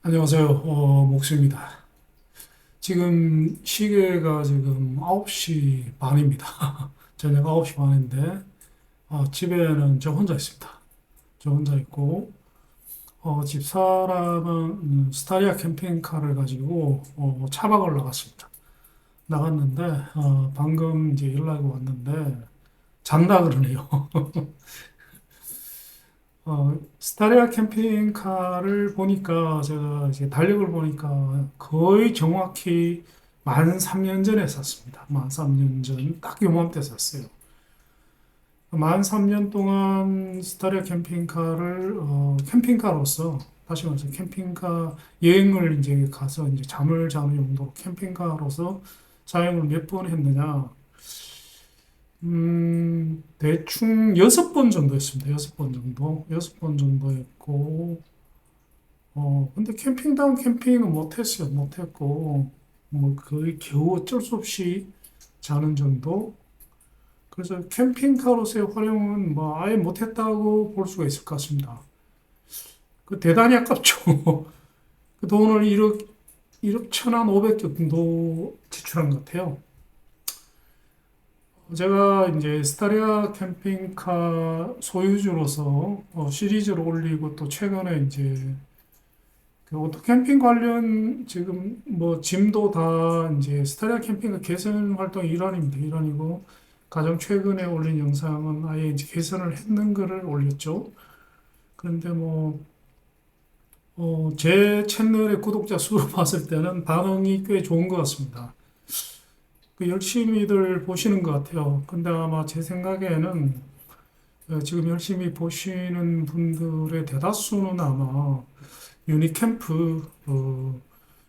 안녕하세요. 목수입니다. 지금 시계가 지금 9시 반입니다. 저녁 9시 반인데, 집에는 저 혼자 있습니다. 저 혼자 있고, 집사람은 스타리아 캠핑카를 가지고 차박을 나갔습니다. 나갔는데, 방금 이제 연락이 왔는데, 잔다 그러네요. 스타리아 캠핑카를 보니까 제가 이제 달력을 보니까 거의 정확히 만 3년 전에 샀습니다. 만 3년 전, 딱 요맘때 샀어요. 만 3년 동안 스타리아 캠핑카를 캠핑카로서 다시 말해서 캠핑카 여행을 이제 가서 이제 잠을 자는 용도로 캠핑카로서 사용을 몇 번 했느냐? 대충 6번 정도 했습니다. 6번 정도. 6번 정도 했고, 근데 캠핑다운 캠핑은 못했어요. 못했고, 뭐, 거의 겨우 어쩔 수 없이 자는 정도? 그래서 캠핑카로서의 활용은 뭐, 아예 못했다고 볼 수가 있을 것 같습니다. 그 대단히 아깝죠. 그 돈을 1억 1,500 정도 지출한 것 같아요. 제가 이제 스타리아 캠핑카 소유주로서 시리즈를 올리고 또 최근에 이제 그 오토 캠핑 관련 지금 뭐 짐도 다 이제 스타리아 캠핑카 개선 활동 일환입니다. 일환이고 가장 최근에 올린 영상은 아예 이제 개선을 했는 거를 올렸죠. 그런데 뭐, 제 채널의 구독자 수로 봤을 때는 반응이 꽤 좋은 것 같습니다. 그 열심히들 보시는 것 같아요. 근데 아마 제 생각에는 지금 열심히 보시는 분들의 대다수는 아마 유니캠프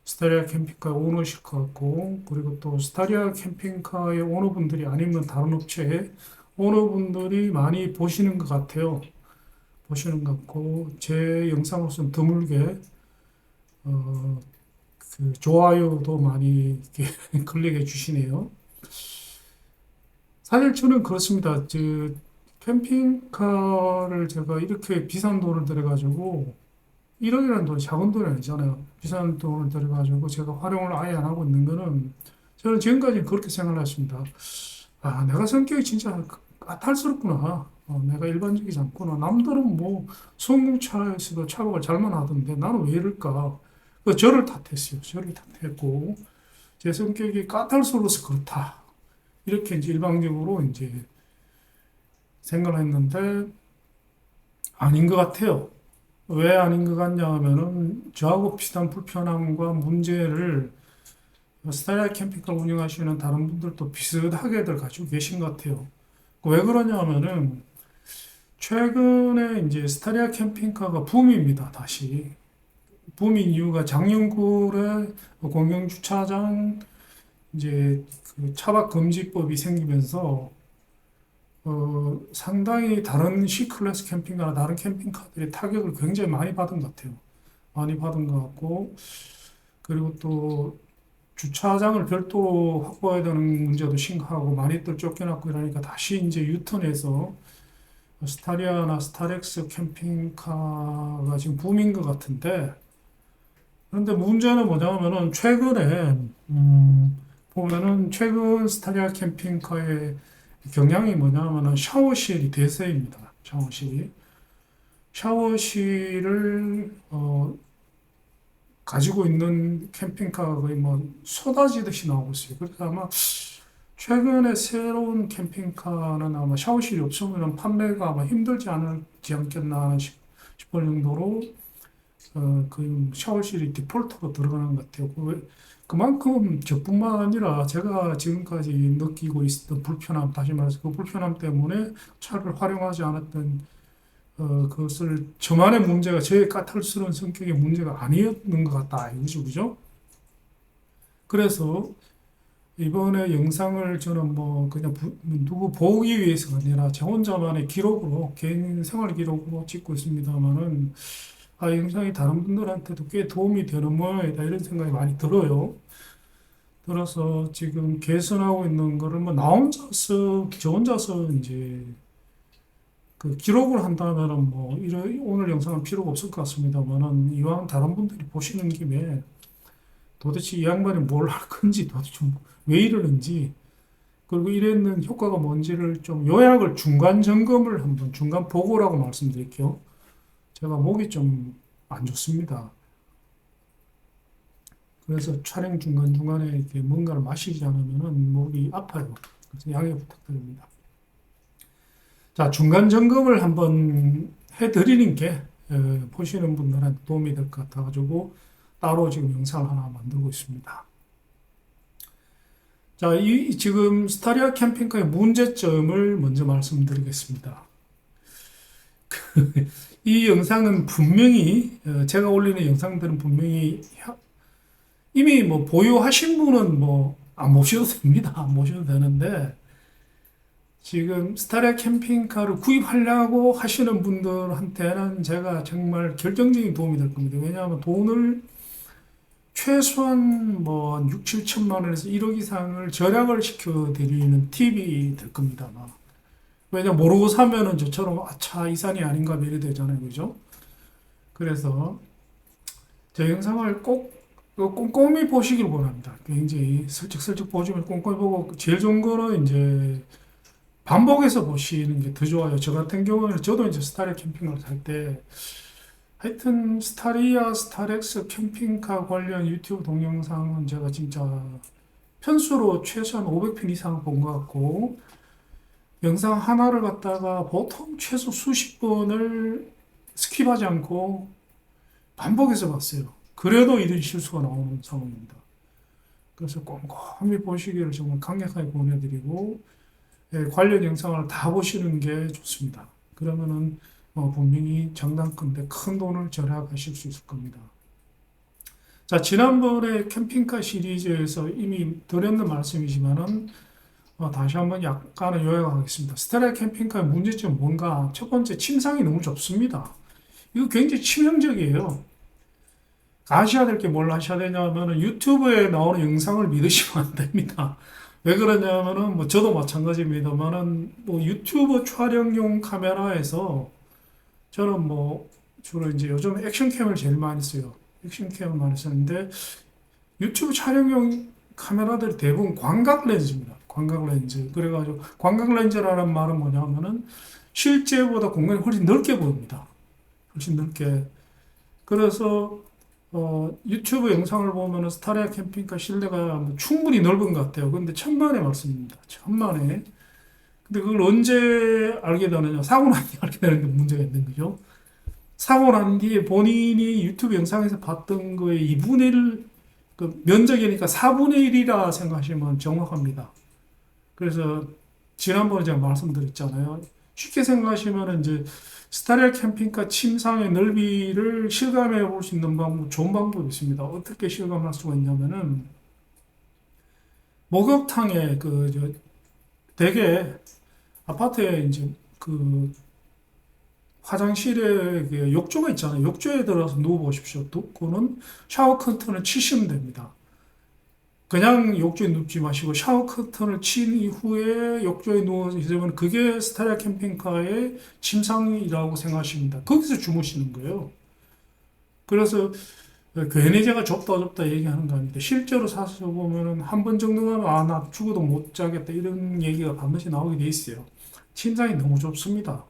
스타리아 캠핑카 오너실 것 같고, 그리고 또 스타리아 캠핑카의 오너분들이 아니면 다른 업체의 오너분들이 많이 보시는 것 같아요. 보시는 것 같고, 제 영상으로서는 드물게 어, 그 좋아요도 많이 이렇게 클릭해 주시네요. 사실 저는 그렇습니다. 캠핑카를 제가 이렇게 비싼 돈을 들여가지고 1억이라는 돈이 작은 돈이 아니잖아요. 비싼 돈을 들여가지고 제가 활용을 아예 안 하고 있는 거는 저는 지금까지 그렇게 생각을 했습니다. 아, 내가 성격이 진짜 까탈스럽구나. 내가 일반적이지 않구나. 남들은 뭐 소형차에서도 차박을 잘만 하던데 나는 왜 이럴까? 그 저를 탓했어요. 저를 탓했고 제 성격이 까탈스러워서 그렇다. 이렇게 이제 일방적으로 이제 생각을 했는데 아닌 것 같아요. 왜 아닌 것 같냐 하면은 저하고 비슷한 불편함과 문제를 스타리아 캠핑카를 운영하시는 다른 분들도 비슷하게들 가지고 계신 것 같아요. 왜 그러냐 하면은 최근에 이제 스타리아 캠핑카가 붐입니다. 다시. 붐인 이유가 장영굴에 공영주차장 이제 그 차박 금지법이 생기면서 상당히 다른 C클래스 캠핑카나 다른 캠핑카들이 타격을 굉장히 많이 받은 것 같아요. 많이 받은 것 같고, 그리고 또 주차장을 별도로 확보해야 되는 문제도 심각하고, 많이들 쫓겨났고 이러니까 다시 이제 유턴해서 스타리아나 스타렉스 캠핑카가 지금 붐인 것 같은데, 그런데 문제는 뭐냐면은 최근에, 보면은 최근 스타리아 캠핑카의 경향이 뭐냐면은 샤워실이 대세입니다. 샤워실이. 샤워실을 가지고 있는 캠핑카가 거의 뭐 쏟아지듯이 나오고 있어요. 그래서 아마 최근에 새로운 캠핑카는 아마 샤워실이 없으면 판매가 아마 힘들지 않겠나 하는 싶을 정도로 그 샤워실이 디폴트로 들어가는 것 같아요. 그만큼 저뿐만 아니라 제가 지금까지 느끼고 있었던 불편함, 다시 말해서 그 불편함 때문에 차를 활용하지 않았던 그것을 저만의 문제가 제 까탈스러운 성격의 문제가 아니었는 것 같다 이거죠, 그죠? 그래서 이번에 영상을 저는 뭐 그냥 누구 보기 위해서가 아니라 저 혼자만의 기록으로 개인 생활 기록으로 찍고 있습니다만은 영상이 다른 분들한테도 꽤 도움이 되는 모양이다 이런 생각이 많이 들어요. 들어서 지금 개선하고 있는 거를 뭐 나 혼자서 저 혼자서 이제 그 기록을 한다면은 뭐 오늘 영상은 필요가 없을 것 같습니다만은 이왕 다른 분들이 보시는 김에 도대체 이 양반이 뭘 할 건지 도대체 왜 이러는지 그리고 이랬는 효과가 뭔지를 좀 요약을 중간 점검을 한번 중간 보고라고 말씀드릴게요. 제가 목이 좀 안 좋습니다. 그래서 촬영 중간중간에 이렇게 뭔가를 마시지 않으면 목이 아파요. 그래서 양해 부탁드립니다. 자, 중간 점검을 한번 해드리는 게 보시는 분들한테 도움이 될 것 같아가지고 따로 지금 영상을 하나 만들고 있습니다. 자, 지금 스타리아 캠핑카의 문제점을 먼저 말씀드리겠습니다. 이 영상은 분명히 제가 올리는 영상들은 분명히 이미 뭐 보유하신 분은 뭐 안 모셔도 됩니다. 안 모셔도 되는데 지금 스타리아 캠핑카를 구입하려고 하시는 분들한테는 제가 정말 결정적인 도움이 될 겁니다. 왜냐하면 돈을 최소한 뭐 6, 7천만 원에서 1억 이상을 절약을 시켜드리는 팁이 될 겁니다. 아마. 왜냐 모르고 사면은 저처럼 아차 이 산이 아닌가 이래 되잖아요. 그죠? 그래서 제 영상을 꼭 꼼꼼히 보시길 원합니다. 굉장히 슬쩍슬쩍 보시면 꼼꼼히 보고 제일 좋은 거는 이제 반복해서 보시는 게 더 좋아요. 저 같은 경우는 저도 이제 스타리아 캠핑을 살 때 하여튼 스타리아, 스타렉스 캠핑카 관련 유튜브 동영상은 제가 진짜 편수로 최소한 500편 이상 본 것 같고 영상 하나를 갖다가 보통 최소 수십 번을 스킵하지 않고 반복해서 봤어요. 그래도 이런 실수가 나오는 상황입니다. 그래서 꼼꼼히 보시기를 정말 강력하게 권해드리고 관련 영상을 다 보시는 게 좋습니다. 그러면은 분명히 장단컨대 큰 돈을 절약하실 수 있을 겁니다. 자, 지난번에 캠핑카 시리즈에서 이미 드렸는 말씀이지만은 다시 한번 약간은 요약하겠습니다. 스타리아 캠핑카의 문제점은 뭔가? 첫 번째, 침상이 너무 좁습니다. 이거 굉장히 치명적이에요. 아셔야 될 게 뭘 하셔야 되냐면은 유튜브에 나오는 영상을 믿으시면 안 됩니다. 왜 그러냐면은 뭐 저도 마찬가지입니다만은 뭐 유튜브 촬영용 카메라에서 저는 뭐 주로 이제 요즘 액션캠을 제일 많이 써요. 액션캠을 많이 쓰는데 유튜브 촬영용 카메라들이 대부분 광각 렌즈입니다. 광각 렌즈. 그래가지고 광각 렌즈라는 말은 뭐냐면은 실제보다 공간이 훨씬 넓게 보입니다. 훨씬 넓게. 그래서 유튜브 영상을 보면은 스타리아 캠핑카 실내가 뭐 충분히 넓은 것 같아요. 근데 천만에 맞습니다. 천만에. 근데 그걸 언제 알게 되느냐? 사고 난 뒤에 알게 되는 게 문제가 있는 거죠. 사고 난 뒤에 본인이 유튜브 영상에서 봤던 거의 2분의 1, 그 면적이니까 4분의 1이라 생각하시면 정확합니다. 그래서 지난번에 제가 말씀드렸잖아요. 쉽게 생각하시면 이제 스타리아 캠핑카 침상의 넓이를 실감해 볼 수 있는 방법, 좋은 방법이 있습니다. 어떻게 실감할 수가 있냐면은 목욕탕에 대개 아파트에 이제 그 화장실에 그 욕조가 있잖아요. 욕조에 들어가서 누워 보십시오. 그거는 샤워 커튼을 치시면 됩니다. 그냥 욕조에 눕지 마시고 샤워 커튼을 친 이후에 욕조에 누워서 있으면 그게 스타리아 캠핑카의 침상이라고 생각하십니다. 거기서 주무시는 거예요. 그래서 괜히 제가 좁다 얘기하는 거 아닙니다. 실제로 사서 보면은 한 번 정도 가면 나 죽어도 못 자겠다 이런 얘기가 반드시 나오게 돼 있어요. 침상이 너무 좁습니다.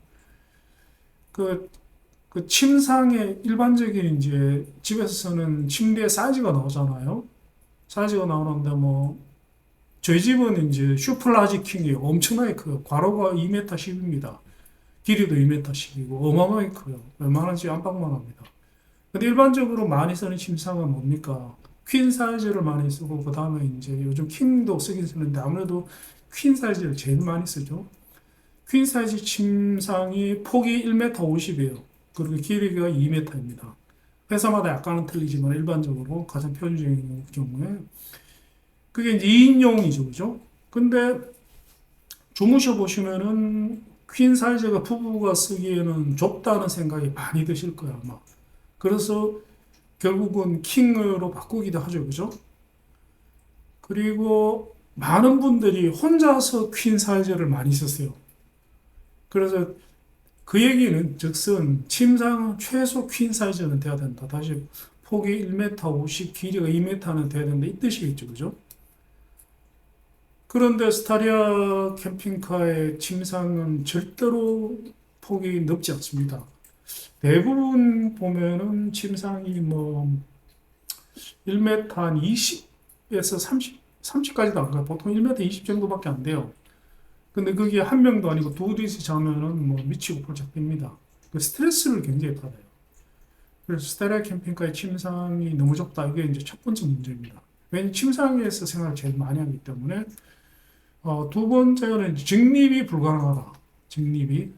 그 침상에 일반적인 이제 집에서 쓰는 침대 사이즈가 나오잖아요. 사이즈가 나오는데 뭐 저희 집은 이제 슈플라지 킹이에요. 엄청나게 커요. 괄호가 2m 10입니다. 길이도 2m 10이고 어마어마하게 커요. 웬만한지 안팎만 합니다. 근데 일반적으로 많이 쓰는 침상은 뭡니까? 퀸 사이즈를 많이 쓰고 그 다음에 이제 요즘 킹도 쓰긴 쓰는데 아무래도 퀸 사이즈를 제일 많이 쓰죠. 퀸 사이즈 침상이 폭이 1m 50이에요. 그리고 길이가 2m입니다. 회사마다 약간은 틀리지만 일반적으로 가장 표준적인 경우에 그게 이제 2인용이죠, 그죠? 근데 주무셔 보시면은 퀸 사이즈가 부부가 쓰기에는 좁다는 생각이 많이 드실 거예요, 아마. 그래서 결국은 킹으로 바꾸기도 하죠, 그죠? 그리고 많은 분들이 혼자서 퀸 사이즈를 많이 쓰세요. 그래서 그 얘기는 즉슨 침상은 최소 퀸 사이즈는 돼야 된다. 다시 폭이 1m 50, 길이가 2m는 돼야 된다. 이 뜻이겠죠. 그죠? 그런데 스타리아 캠핑카의 침상은 절대로 폭이 넓지 않습니다. 대부분 보면은 침상이 뭐 1m 한 20에서 30까지도 안 가요. 보통 1m 20 정도밖에 안 돼요. 근데 그게 한 명도 아니고 둘이서 자면은 뭐 미치고 폴짝 뜁니다. 그 스트레스를 굉장히 받아요. 그래서 스타리아 캠핑카의 침상이 너무 좁다. 이게 이제 첫 번째 문제입니다. 왜냐면 침상에서 생활을 제일 많이 하기 때문에. 두 번째는 직립이 불가능하다. 직립이.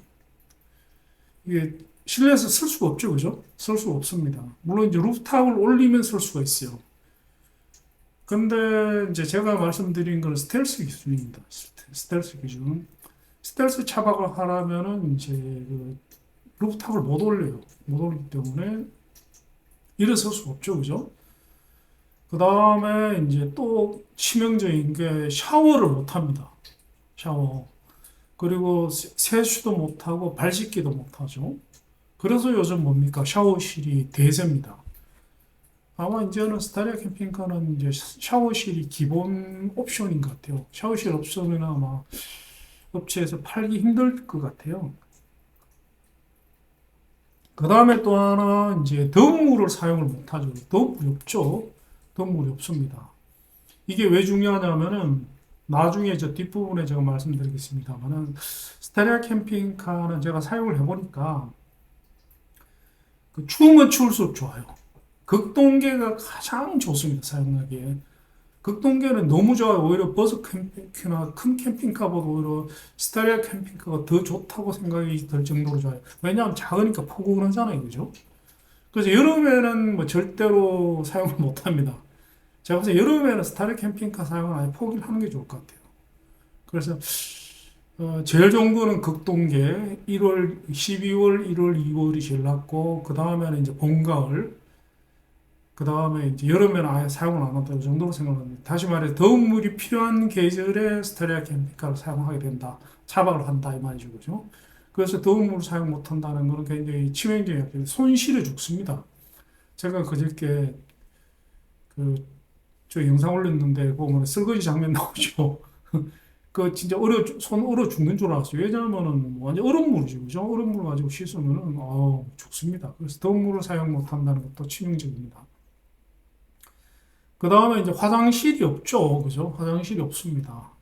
이게 실내에서 쓸 수가 없죠. 그죠? 쓸 수가 없습니다. 물론 이제 루프탑을 올리면 쓸 수가 있어요. 근데 이제 제가 말씀드린 건 스텔스 기준입니다. 스텔스 기준. 스텔스 차박을 하려면은 이제 그 루프탑을 못 올려요. 못 올리기 때문에 일어설 수가 없죠. 그죠? 그 다음에 이제 또 치명적인 게 샤워를 못 합니다. 샤워. 그리고 세수도 못 하고 발 씻기도 못 하죠. 그래서 요즘 뭡니까? 샤워실이 대세입니다. 아마 이제는 스타리아 캠핑카는 이제 샤워실이 기본 옵션인 것 같아요. 샤워실 옵션은 아마 업체에서 팔기 힘들 것 같아요. 그 다음에 또 하나 이제 더물을 사용을 못하죠. 더물이 없죠. 더물이 없습니다. 이게 왜 중요하냐면은 나중에 저 뒷부분에 제가 말씀드리겠습니다만은 스타리아 캠핑카는 제가 사용을 해보니까 그 추우면 추울수록 좋아요. 극동계가 가장 좋습니다. 사용하기에. 극동계는 너무 좋아요. 오히려 버스 캠핑카나 큰 캠핑카보다 오히려 스타리아 캠핑카가 더 좋다고 생각이 들 정도로 좋아요. 왜냐하면 작으니까 포근하잖아요. 그죠? 그래서 여름에는 뭐 절대로 사용을 못 합니다. 제가 봐서 여름에는 스타리아 캠핑카 사용을 아예 포기를 하는 게 좋을 것 같아요. 그래서 제일 좋은 거는 극동계 1월, 12월, 1월, 2월이 제일 낫고 그 다음에는 이제 봄, 가을 그 다음에 이제 여름에는 아예 사용을 안 한다. 이 정도로 생각합니다. 다시 말해 더운 물이 필요한 계절에 스테리아 캠핑카를 사용하게 된다. 차박을 한다 이 말이죠. 그죠? 그래서 더운 물을 사용 못 한다는 것은 굉장히 치명적인 손실을 죽습니다. 제가 그저께 저 영상 올렸는데 보면 설거지 장면 나오죠. 그 진짜 손 얼어 죽는 줄 알았어요. 왜냐하면은 완전 얼음물이죠. 그죠? 얼음물 가지고 씻으면은 죽습니다. 그래서 더운 물을 사용 못 한다는 것도 치명적입니다. 그 다음에 이제 화장실이 없죠. 그죠? 화장실이 없습니다.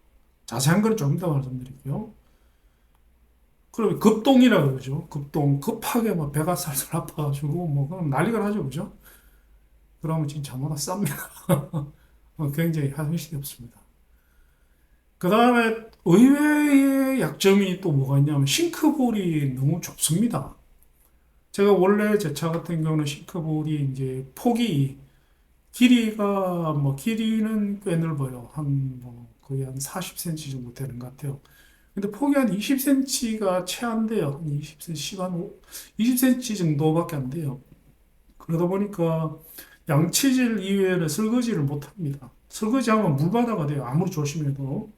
자세한 건 좀 이따 말씀드릴게요. 그러면 급동이라 그러죠. 급동. 급하게 막 배가 살살 아파가지고 뭐 그럼 난리가 나죠. 그죠? 그러면 진짜 뭐다 쌉니다. 굉장히 화장실이 없습니다. 그 다음에 의외의 약점이 또 뭐가 있냐면 싱크볼이 너무 좁습니다. 제가 원래 제 차 같은 경우는 싱크볼이 이제 폭이 길이가 뭐 길이는 꽤 넓어요. 한 뭐 거의 한 40cm 정도 되는 것 같아요. 근데 폭이 한 20cm가 채 안 돼요. 한 20cm, 한 20cm 정도밖에 안 돼요. 그러다 보니까 양치질 이외에는 설거지를 못 합니다. 설거지하면 물바다가 돼요. 아무리 조심해도.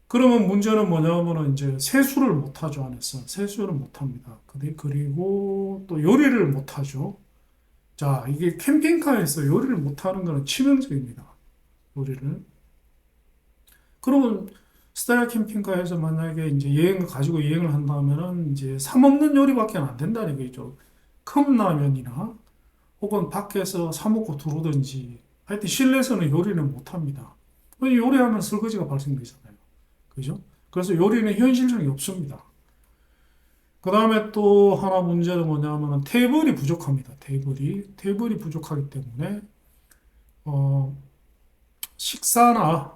그러면 문제는 뭐냐면은 이제 세수를 못 하죠, 안에서. 세수를 못 합니다. 그리고 또 요리를 못 하죠. 자, 이게 캠핑카에서 요리를 못 하는 거는 치명적입니다. 요리를. 그러면 스타일 캠핑카에서 만약에 이제 여행을 가지고 여행을 한다면은 이제 사 먹는 요리밖에 안 된다는 거죠. 컵라면이나 혹은 밖에서 사 먹고 들어오든지 하여튼 실내에서는 요리는 못 합니다. 요리하면 설거지가 발생되잖아요. 그죠? 그래서 요리는 현실성이 없습니다. 그 다음에 또 하나 문제는 뭐냐면 테이블이 부족합니다. 테이블이 부족하기 때문에 어, 식사나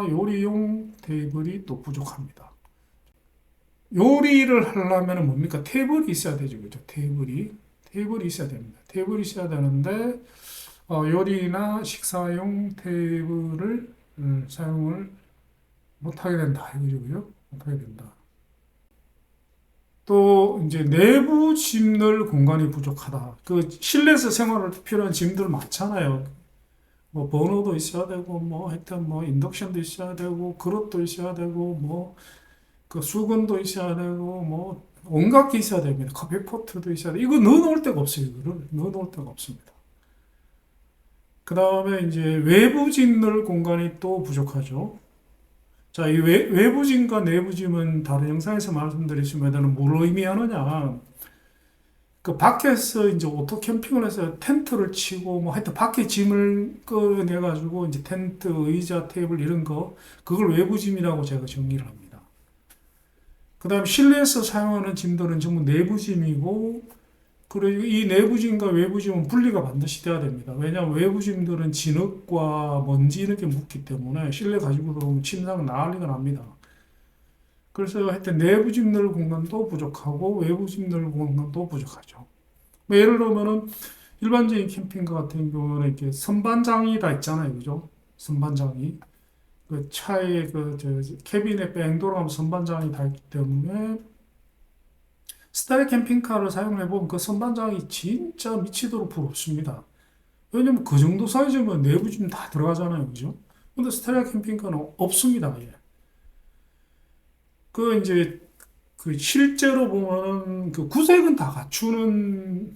요리용 테이블이 또 부족합니다. 요리를 하려면 뭡니까? 테이블이 있어야 되죠. 그죠? 테이블이 있어야 됩니다. 테이블이 있어야 되는데 요리나 식사용 테이블을 사용을 못하게 된다. 이거죠. 그죠? 못하게 된다. 또 이제 내부 짐 넣을 공간이 부족하다. 그 실내에서 생활할 때 필요한 짐들 많잖아요. 뭐 버너도 있어야 되고 뭐 하여튼 뭐 인덕션도 있어야 되고 그릇도 있어야 되고 뭐 그 수건도 있어야 되고 뭐 온갖 게 있어야 됩니다. 커피포트도 있어야 돼. 이거 넣어놓을 데가 없어요. 이거를 넣어놓을 데가 없습니다. 그 다음에 이제 외부짐 넣을 공간이 또 부족하죠. 자, 이 외부짐과 내부짐은 다른 영상에서 말씀드렸지만 뭘 의미하느냐. 그 밖에서 이제 오토 캠핑을 해서 텐트를 치고 뭐 하여튼 밖에 짐을 꺼내가지고 이제 텐트, 의자, 테이블 이런 거 그걸 외부짐이라고 제가 정리를 합니다. 그 다음 실내에서 사용하는 짐들은 전부 내부짐이고 그리고 이 내부짐과 외부짐은 분리가 반드시 돼야 됩니다. 왜냐하면 외부짐들은 진흙과 먼지 이렇게 묻기 때문에 실내 가지고 들어오면 침상 난리가 납니다. 그래서 하여튼 내부짐 넣을 공간도 부족하고 외부짐 넣을 공간도 부족하죠. 뭐 예를 들면은 일반적인 캠핑카 같은 경우는 이렇게 선반장이 다 있잖아요, 그죠? 선반장이 그 차에 그 캐빈에 뺑 돌아가면 선반장이 다 있기 때문에 스타일 캠핑카를 사용해 보면 그 선반장이 진짜 미치도록 부럽습니다. 왜냐면 그 정도 사이즈면 내부짐 다 들어가잖아요, 그죠? 근데 스타일 캠핑카는 없습니다, 예. 그 이제 그 실제로 보면은 그 구색은 다 갖추는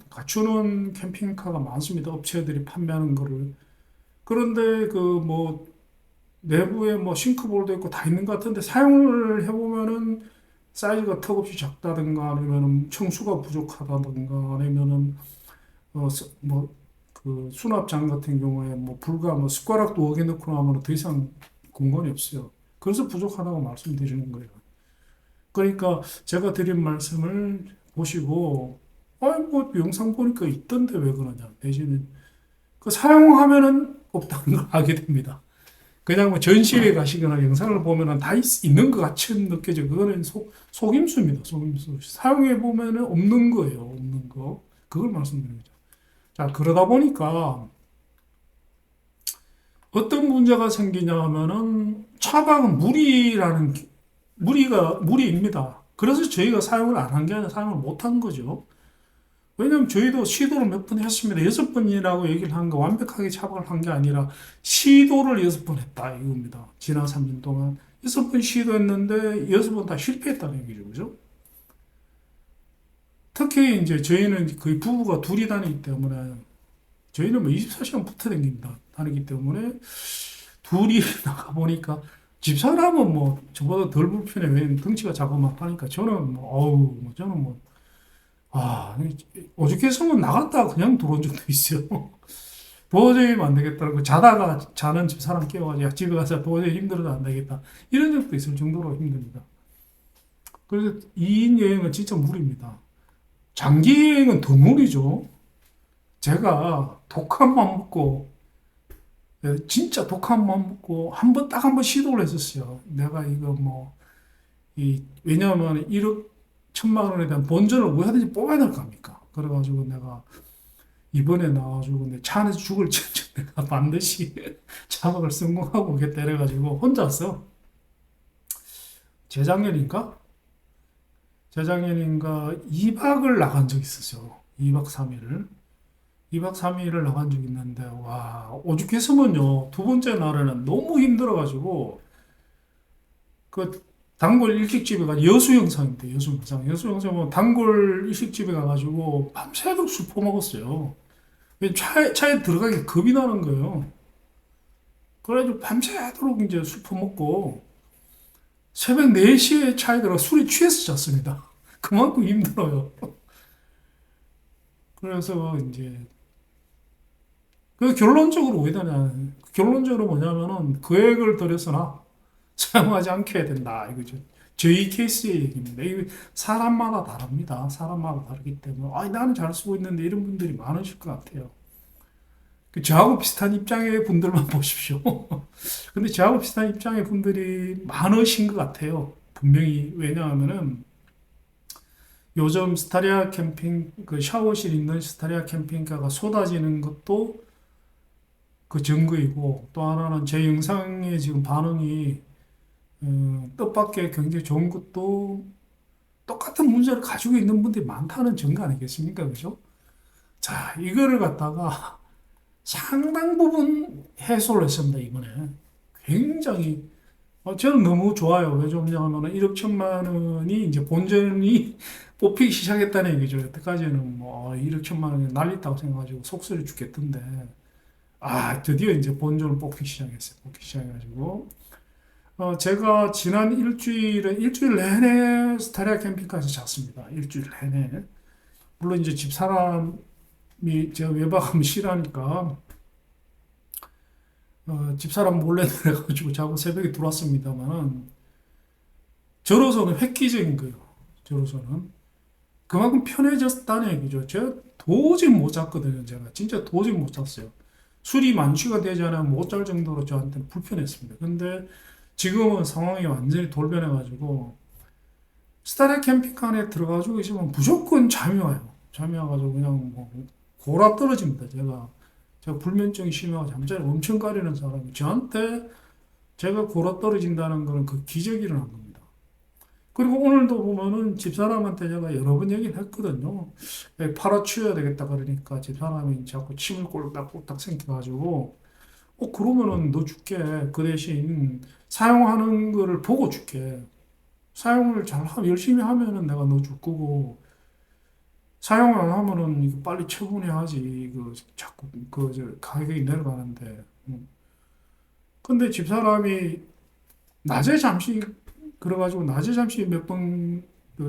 캠핑카가 많습니다. 업체들이 판매하는 거를. 그런데 그 뭐 내부에 뭐 싱크볼도 있고 다 있는 것 같은데 사용을 해보면은 사이즈가 턱없이 작다든가 아니면은 청수가 부족하다든가 아니면은 뭐 그 수납장 같은 경우에 뭐 불과 뭐 숟가락도 5개 넣고 나면 더 이상 공간이 없어요. 그래서 부족하다고 말씀드리는 거예요. 그러니까 제가 드린 말씀을 보시고, 뭐 영상 보니까 있던데 왜 그러냐. 대신에 그 사용하면은 없다는 걸 알게 됩니다. 그냥 뭐 전시회 가시거나 영상을 보면은 다 있는 것 같이 느껴져. 그거는 속임수입니다. 속임수. 사용해 보면은 없는 거예요. 없는 거. 그걸 말씀드립니다. 자, 그러다 보니까 어떤 문제가 생기냐 하면은 차박은 무리입니다. 그래서 저희가 사용을 안 한 게 아니라 사용을 못 한 거죠. 왜냐면 저희도 시도를 몇 번 했습니다. 6번이라고 얘기를 한 거 완벽하게 차박을 한 게 아니라 시도를 6번 했다 이겁니다. 지난 3년 동안 6번 시도했는데 6번 다 실패했다는 얘기죠. 그죠? 특히 이제 저희는 거의 부부가 둘이 다니기 때문에 저희는 뭐 24시간 붙어 다니기 때문에 둘이 나가 보니까 집사람은 뭐 저보다 덜 불편해. 왜냐면 덩치가 자그마하니까 저는 뭐 어우 뭐 저는 뭐 오죽했으면 나갔다 그냥 들어온 적도 있어요. 도저히 안 되겠다고 자다가 자는 집사람 깨워가지고 야, 집에 가서 도저히 힘들어서 안 되겠다 이런 적도 있을 정도로 힘듭니다. 그래서 2인 여행은 진짜 무리입니다. 장기 여행은 더 무리죠. 제가 독한 맘 먹고 진짜 독한 맘 먹고 딱 한 번 시도를 했었어요. 내가 이거 뭐 왜냐하면 1억 1천만 원에 대한 본전을 왜 하든지 뽑아야 될 거 아닙니까? 그래가지고 내가 이번에 나와가지고 내 차 안에서 죽을 진짜 내가 반드시 자막을 성공하고 오겠다 이래가지고 혼자서 재작년인가? 재작년인가 2박을 나간 적이 있었어요. 2박 3일을. 2박 3일을 나간 적이 있는데 와 오죽했으면요 두 번째 날에는 너무 힘들어가지고 그 단골 일식집에 가 여수 영상인데 여수 영상 보면 단골 일식집에 가가지고 밤새도록 술 퍼먹었어요. 차에 들어가기 겁이 나는 거예요. 그래가지고 밤새도록 이제 술 퍼먹고 새벽 4시에 차에 들어가 술이 취해서 잤습니다. 그만큼 힘들어요. 그래서 이제 그 결론적으로 왜 되냐 결론적으로 뭐냐면은 계획을 들여서나 사용하지 않게 해야 된다 이거죠. 저희 케이스의 얘기입니다. 이 사람마다 다릅니다. 사람마다 다르기 때문에 나는 잘 쓰고 있는데 이런 분들이 많으실 것 같아요. 저하고 비슷한 입장의 분들만 보십시오. 근데 저하고 비슷한 입장의 분들이 많으신 것 같아요. 분명히 왜냐하면은 요즘 스타리아 캠핑 그 샤워실 있는 스타리아 캠핑카가 쏟아지는 것도 그 증거이고 또 하나는 제 영상에 지금 반응이 뜻밖의 굉장히 좋은 것도 똑같은 문제를 가지고 있는 분들이 많다는 증거 아니겠습니까? 그죠? 자, 이거를 갖다가 상당 부분 해소를 했습니다, 이번에. 굉장히, 저는 너무 좋아요. 왜 좋냐면은 1억 1천만 원이 이제 본전이 뽑히기 시작했다는 얘기죠. 여태까지는 뭐 1억 1천만 원이 날렸다고 생각가지고 속설이 죽겠던데, 드디어 이제 본전을 뽑기 시작했어요. 뽑기 시작해가지고. 제가 지난 일주일 내내 스타리아 캠핑카에서 잤습니다. 일주일 내내. 물론 이제 집사람이 제가 외박하면 싫어하니까, 집사람 몰래 내려가지고 자고 새벽에 들어왔습니다만은, 저로서는 획기적인 거예요. 저로서는. 그만큼 편해졌다는 얘기죠. 제가 도저히 못 잤거든요. 제가 진짜 도저히 못 잤어요. 술이 만취가 되지 않으면 못 잘 정도로 저한테는 불편했습니다. 근데 지금은 상황이 완전히 돌변해가지고 스타렉 캠핑카 안에 들어가지고 있으면 무조건 잠이 와요. 잠이 와가지고 그냥 뭐 골아 떨어집니다. 제가 불면증이 심해서 잠자리 엄청 가리는 사람이 저한테 제가 골아 떨어진다는 거는 그 기적이 일어난 겁니다. 그리고 오늘도 보면은 집사람한테 제가 여러 번 얘기를 했거든요. 팔아치워야 되겠다 그러니까 집사람이 자꾸 침을 꼴딱꼴딱 삼켜가지고 그러면은 너 줄게. 그 대신 사용하는 거를 보고 줄게. 사용을 열심히 하면은 내가 너 줄 거고, 사용 안 하면은 이거 빨리 처분해야지. 자꾸, 가격이 내려가는데. 근데 집사람이 낮에 잠시, 그래가지고 낮에 잠시 몇 번,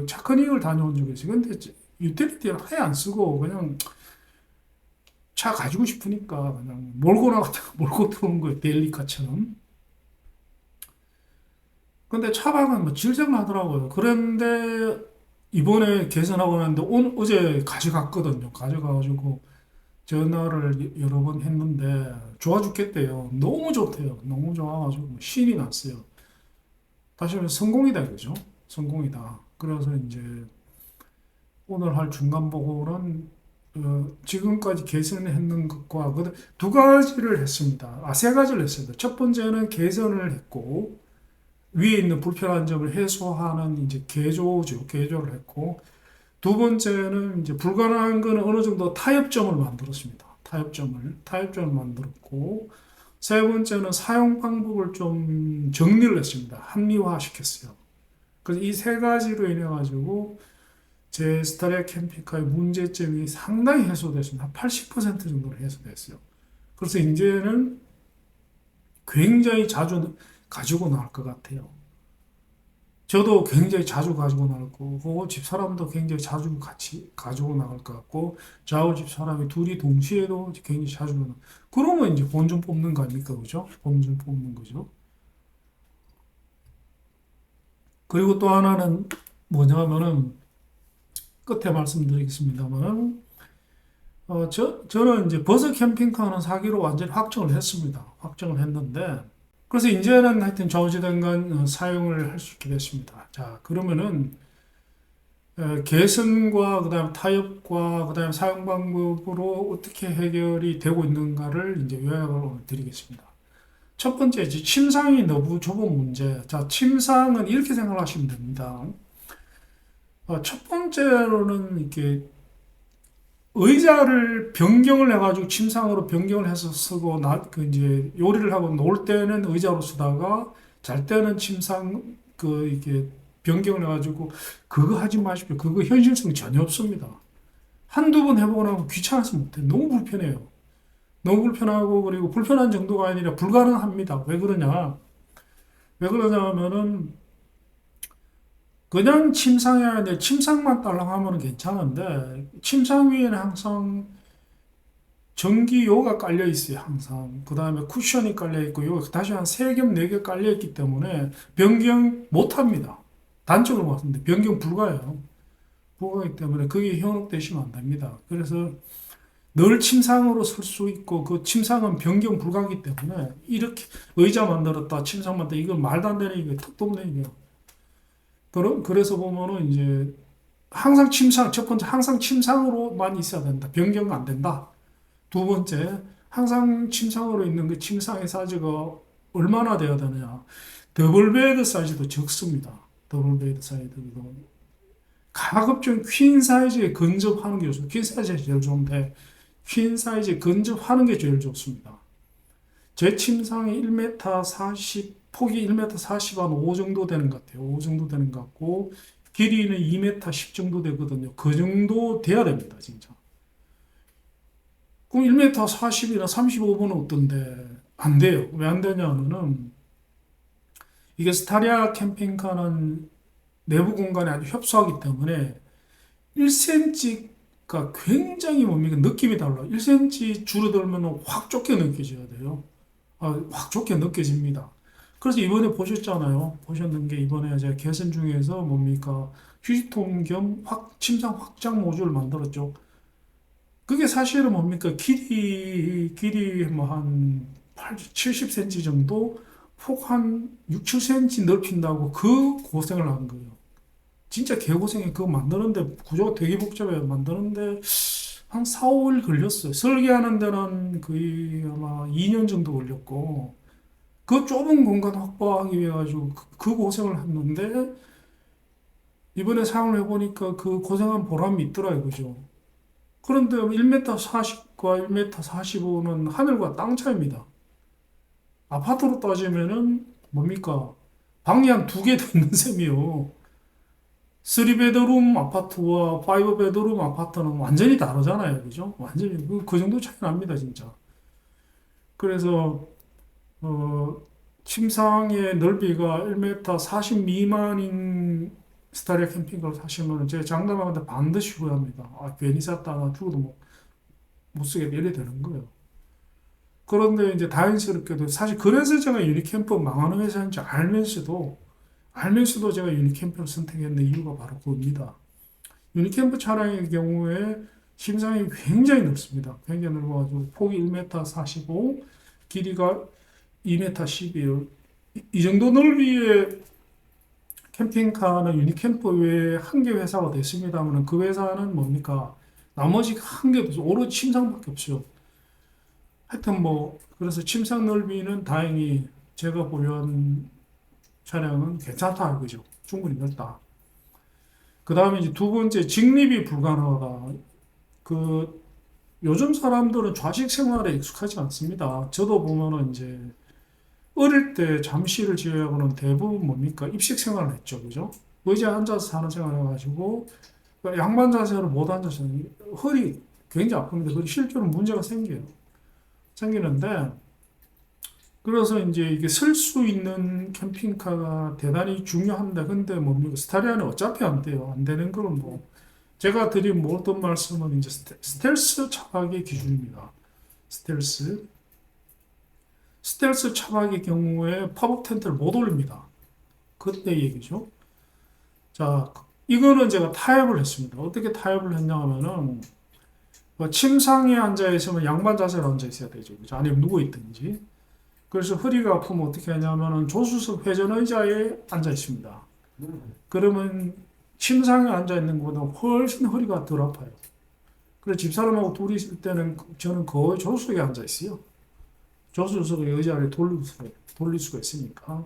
차커닝을 다녀온 적이 있어요. 근데 유틸리티를 아예 안 쓰고, 그냥 차 가지고 싶으니까 그냥 몰고 나갔다가 몰고 들어온 거예요. 데일리카처럼. 근데 차박은 뭐 질색나더라고요. 그런데 이번에 개선하고 났는데 어제 가져갔거든요. 가져가가지고 전화를 여러 번 했는데 좋아 죽겠대요. 너무 좋대요. 너무 좋아가지고 뭐 신이 났어요. 다시 말해 성공이다 이거죠. 성공이다. 그래서 이제 오늘 할 중간 보고는 지금까지 개선했는 것과 두 가지를 했습니다. 세 가지를 했습니다. 첫 번째는 개선을 했고 위에 있는 불편한 점을 해소하는 이제 개조죠. 개조를 했고 두 번째는 이제 불가능한 거는 어느 정도 타협점을 만들었습니다. 타협점을 만들었고 세 번째는 사용 방법을 좀 정리를 했습니다. 합리화시켰어요. 그래서 이 세 가지로 인해 가지고 제 스타리아 캠핑카의 문제점이 상당히 해소됐습니다. 한 80% 정도로 해소됐어요. 그래서 이제는 굉장히 자주 가지고 나올 것 같아요. 저도 굉장히 자주 가지고 나갈 거고, 집사람도 굉장히 자주 같이 가지고 나갈 것 같고, 좌우 집사람이 둘이 동시에도 굉장히 자주 그러면 이제 본전 뽑는 거 아닙니까? 그죠? 본전 뽑는 거죠. 그리고 또 하나는 뭐냐면은, 끝에 말씀드리겠습니다만, 저는 이제 버스 캠핑카는 사기로 완전히 확정을 했습니다. 확정을 했는데, 그래서 이제는 하여튼 좌우지단 간 사용을 할 수 있게 됐습니다. 자, 그러면은 개선과 그다음 타협과 그다음 사용 방법으로 어떻게 해결이 되고 있는가를 이제 요약을 오늘 드리겠습니다. 첫 번째, 이제 침상이 너무 좁은 문제. 자, 침상은 이렇게 생각하시면 됩니다. 첫 번째로는 이렇게 의자를 변경을 해가지고 침상으로 변경을 해서 쓰고 이제 요리를 하고 놀 때는 의자로 쓰다가 잘 때는 침상 이게 변경을 해가지고 그거 하지 마십시오. 그거 현실성 전혀 없습니다. 한두 번 해보고 나면 귀찮아서 못해. 너무 불편해요. 너무 불편하고 그리고 불편한 정도가 아니라 불가능합니다. 왜 그러냐? 왜 그러냐 하면은 그냥 침상에 내 침상만 딸랑하면 괜찮은데 침상 위에는 항상 전기요가 깔려 있어요. 항상 그 다음에 쿠션이 깔려 있고 요 다시 한 3겹 4겹 깔려 있기 때문에 변경 못합니다. 단적으로 말씀드리면 변경 불가예요. 불가이기 때문에 그게 현혹되시면 안 됩니다. 그래서 늘 침상으로 쓸 수 있고 그 침상은 변경 불가이기 때문에 이렇게 의자 만들었다 침상 만들었다 이건 말도 안 되는 얘기예요. 턱도 없는 얘기예요. 그래서 보면은 이제 첫 번째, 항상 침상으로만 있어야 된다. 변경 안 된다. 두 번째, 항상 침상으로 있는 그 침상의 사이즈가 얼마나 돼야 되느냐. 더블 베드 사이즈도 적습니다. 더블 베드 사이즈도. 가급적 퀸 사이즈에 근접하는 게 좋습니다. 퀸 사이즈가 제일 좋은데, 퀸 사이즈에 근접하는 게 제일 좋습니다. 제 침상이 1m 40, 폭이 1m 40 한 5 정도 되는 것 같아요. 5 정도 되는 것 같고, 길이는 2m 10 정도 되거든요. 그 정도 돼야 됩니다, 진짜. 그럼 1m 40이나 35분은 어떤데? 안 돼요. 왜 안 되냐면은, 이게 스타리아 캠핑카는 내부 공간에 아주 협소하기 때문에 1cm가 굉장히 뭡니까? 느낌이 달라요. 1cm 줄어들면 확 좁게 느껴져야 돼요. 확 좋게 느껴집니다. 그래서 이번에 보셨잖아요. 보셨는 게 이번에 제가 개선 중에서 뭡니까? 휴지통 겸 침상 확장 모듈을 만들었죠. 그게 사실은 뭡니까? 길이 뭐 한 70cm 정도, 폭 한 6, 7cm 넓힌다고 그 고생을 한 거예요. 진짜 개고생이 그거 만드는데 구조가 되게 복잡해요. 만드는데 한 4, 5일 걸렸어요. 설계하는 데는 거의 아마 2년 정도 걸렸고, 그 좁은 공간 확보하기 위해 가지고 그 고생을 했는데, 이번에 사용을 해보니까 그 고생한 보람이 있더라고요. 그죠? 그런데 1m 40과 1m 45는 하늘과 땅 차이입니다. 아파트로 따지면은 뭡니까? 방이 한 두 개 더 있는 셈이요. 3베드룸 아파트와 5베드룸 아파트는 완전히 다르잖아요. 그죠? 완전히 그 정도 차이 납니다, 진짜. 그래서 어, 침상의 넓이가 1m 40 미만인 스타리아 캠핑카를 사시면 제 장담하는데 반드시 후회합니다. 괜히 샀다가 죽어도 못 쓰게 이래 되는 거예요. 그런데 이제 다행스럽게도 사실 그래서 제가 유니캠프 망하는 회사인 줄 알면서도 제가 유니캠프를 선택했는 이유가 바로 그겁니다. 유니캠프 차량의 경우에 침상이 굉장히 넓습니다. 굉장히 넓어가지고 폭이 1m 45, 길이가 2m 10이에요. 이 정도 넓이의 캠핑카는 유니캠프 외에 한 개 회사가 됐습니다만 그 회사는 뭡니까? 나머지 한 개도 없어요. 오로지 침상밖에 없어요. 하여튼 그래서 침상 넓이는 다행히 제가 보유한 차량은 괜찮다 이거죠. 충분히 넓다. 그 다음에 이제 두 번째, 직립이 불가능하다. 그, 요즘 사람들은 좌식 생활에 익숙하지 않습니다. 저도 보면은 이제 어릴 때 잠실을 제외하고는 대부분 뭡니까? 입식 생활을 했죠. 그죠? 의자에 앉아서 사는 생활을 해가지고, 양반 자세로 못 앉아서 허리 굉장히 아픕니다. 그리고 실제로 문제가 생기는데, 그래서 이제 이게 설 수 있는 캠핑카가 대단히 중요합니다. 근데 뭡니까? 스타리아는 어차피 안 돼요. 안 되는 거는 제가 드린 모든 말씀은 이제 스텔스 차박의 기준입니다. 스텔스. 스텔스 차박의 경우에 팝업 텐트를 못 올립니다. 그때 얘기죠. 자, 이거는 제가 타협을 했습니다. 어떻게 타협을 했냐 하면은, 침상에 앉아 있으면 양반 자세로 앉아 있어야 되죠. 그죠? 아니면 누워 있든지. 그래서 허리가 아프면 어떻게 하냐면은 조수석 회전 의자에 앉아 있습니다. 그러면 침상에 앉아 있는 것보다 훨씬 허리가 덜 아파요. 그래서 집사람하고 둘이 있을 때는 저는 거의 조수석에 앉아 있어요. 조수석의 의자를 돌릴 수가 있으니까.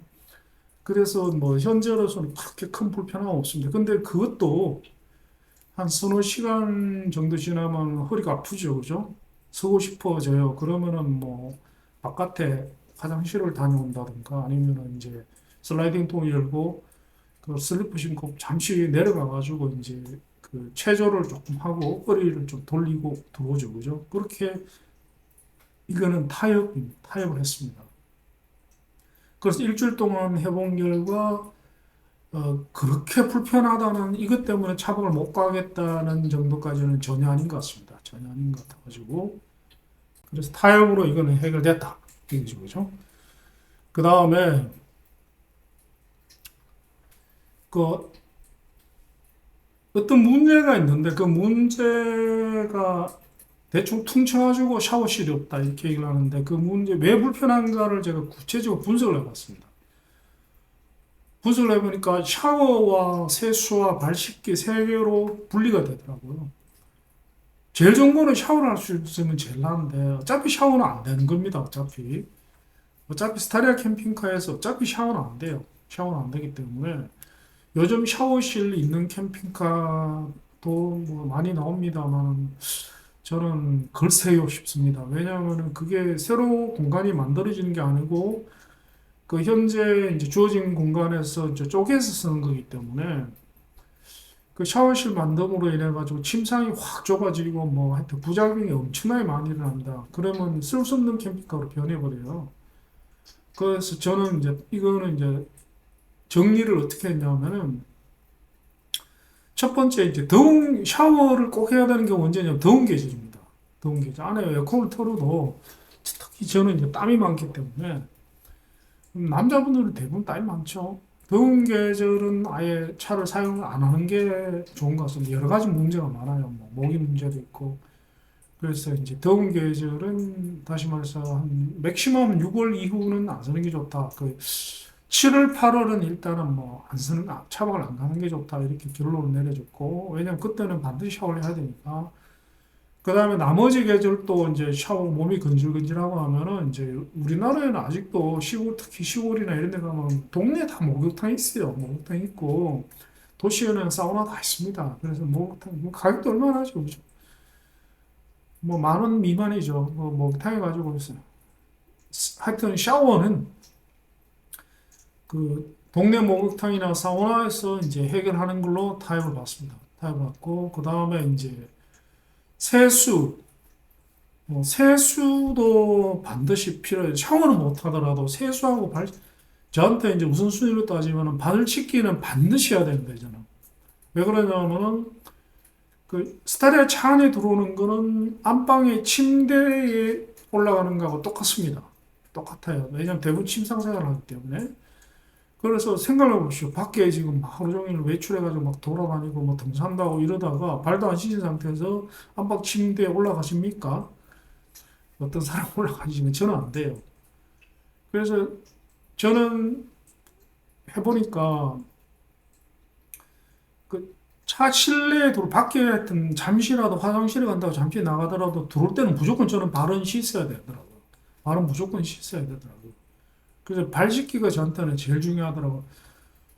그래서 현재로서는 그렇게 큰 불편함은 없습니다. 근데 그것도 한 서너 시간 정도 지나면 허리가 아프죠, 그죠? 서고 싶어져요. 그러면은 바깥에 화장실을 다녀온다든가 아니면은 이제 슬라이딩 통 열고 그 슬리퍼 신고 잠시 내려가가지고 이제 그 체조를 조금 하고 허리를 좀 돌리고 들어오죠, 그죠? 그렇게 이거는 타협을 했습니다. 그래서 일주일 동안 해본 결과 그렇게 불편하다는 이것 때문에 차박을 못 가겠다는 정도까지는 전혀 아닌 것 같습니다. 전혀 아닌 것 같아가지고 그래서 타협으로 이거는 해결됐다. 이거죠, 그죠? 그 다음에 그 어떤 문제가 있는데 그 문제가 대충 퉁쳐가지고 샤워실이 없다 이렇게 얘기를 하는데 그 문제 왜 불편한가를 제가 구체적으로 분석을 해봤습니다. 분석을 해보니까 샤워와 세수와 발 씻기 세 개로 분리가 되더라고요. 제일 좋은 거는 샤워를 할 수 있으면 제일 나은데 어차피 샤워는 안 되는 겁니다. 어차피 스타리아 캠핑카에서 어차피 샤워는 안 돼요. 샤워는 안 되기 때문에 요즘 샤워실 있는 캠핑카도 많이 나옵니다만 저는 글쎄요 싶습니다. 왜냐하면 그게 새로 공간이 만들어지는 게 아니고 그 현재 이제 주어진 공간에서 이제 쪼개서 쓰는 거기 때문에 그 샤워실 만듦으로 인해 가지고 침상이 확 좁아지고 뭐 하여튼 부작용이 엄청나게 많이 일어납니다. 그러면 쓸 수 없는 캠핑카로 변해버려요. 그래서 저는 이제 이거는 이제 정리를 어떻게 했냐면은 첫 번째 이제 더운 샤워를 꼭 해야 되는 게 언제냐면 더운 계절입니다. 더운 계절 안에 에어컨을 틀어도 특히 저는 이제 땀이 많기 때문에 남자분들은 대부분 땀이 많죠. 더운 계절은 아예 차를 사용을 안 하는 게 좋은 것 같습니다. 여러 가지 문제가 많아요. 뭐 모기 문제도 있고. 그래서 이제 더운 계절은 다시 말해서 한 맥시멈 6월 이후는 안 쓰는 게 좋다. 그 7월, 8월은 일단은 뭐 안 쓰는 차박을 안 가는 게 좋다. 이렇게 결론을 내려줬고 왜냐면 그때는 반드시 샤워를 해야 되니까. 그다음에 나머지 계절도 이제 샤워 몸이 건질건질하고 하면은 이제 우리나라에는 아직도 시골 특히 시골이나 이런 데 가면 동네 다 목욕탕 있어요. 목욕탕 있고 도시에는 사우나 다 있습니다. 그래서 목욕탕 뭐 가격도 얼마나 하죠, 그죠? 뭐 만 원 미만이죠. 뭐 목욕탕에 가지고 있어요. 하여튼 샤워는 그 동네 목욕탕이나 사우나에서 이제 해결하는 걸로 타협을 받습니다. 타협을 받고 그 다음에 이제 세수 세수도 반드시 필요해요. 샤워는 못 하더라도 세수하고 저한테 이제 우선순위로 따지면은 발 씻기는 반드시 해야 되는 거잖아. 왜 그러냐면은 그 스타리아 차 안에 들어오는 거는 안방의 침대에 올라가는 거하고 똑같습니다. 똑같아요. 왜냐면 대부분 침상 생활을 하기 때문에. 그래서 생각해 보십시오. 밖에 지금 하루 종일 외출해가지고 막 돌아다니고 뭐 등산도 하고 이러다가 발도 안 씻은 상태에서 안방 침대에 올라가십니까? 어떤 사람 올라가시면 저는 안 돼요. 그래서 저는 해보니까 그 차 실내에 밖에 하여튼 잠시라도 화장실에 간다고 잠시 나가더라도 들어올 때는 무조건 저는 발은 씻어야 되더라고요. 발은 무조건 씻어야 되더라고요. 그래서 발 씻기가 저한테는 제일 중요하더라고요.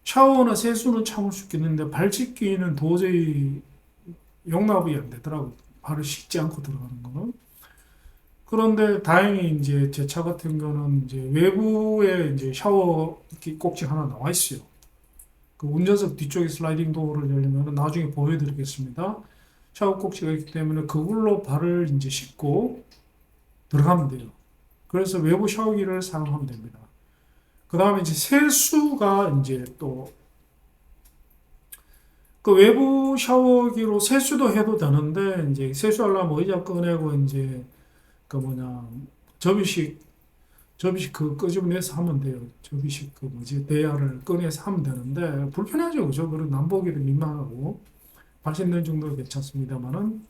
샤워나 세수는 참을 수 있겠는데 발 씻기는 도저히 용납이 안 되더라고요. 발을 씻지 않고 들어가는 거는. 그런데 다행히 이제 제 차 같은 거는 이제 외부에 이제 샤워 꼭지 하나 나와 있어요. 그 운전석 뒤쪽에 슬라이딩 도어를 열려면 나중에 보여드리겠습니다. 샤워 꼭지가 있기 때문에 그걸로 발을 이제 씻고 들어가면 돼요. 그래서 외부 샤워기를 사용하면 됩니다. 그 다음에 이제 세수가 이제 또 그 외부 샤워기로 세수도 해도 되는데 이제 세수하려면 의자 꺼내고 이제 그 뭐냐 접이식 그 끄집어내서 하면 돼요. 접이식 그 뭐지 대야를 꺼내서 하면 되는데 불편하죠, 그죠? 그리고 남보기도 민망하고 발 씻는 정도는 괜찮습니다만은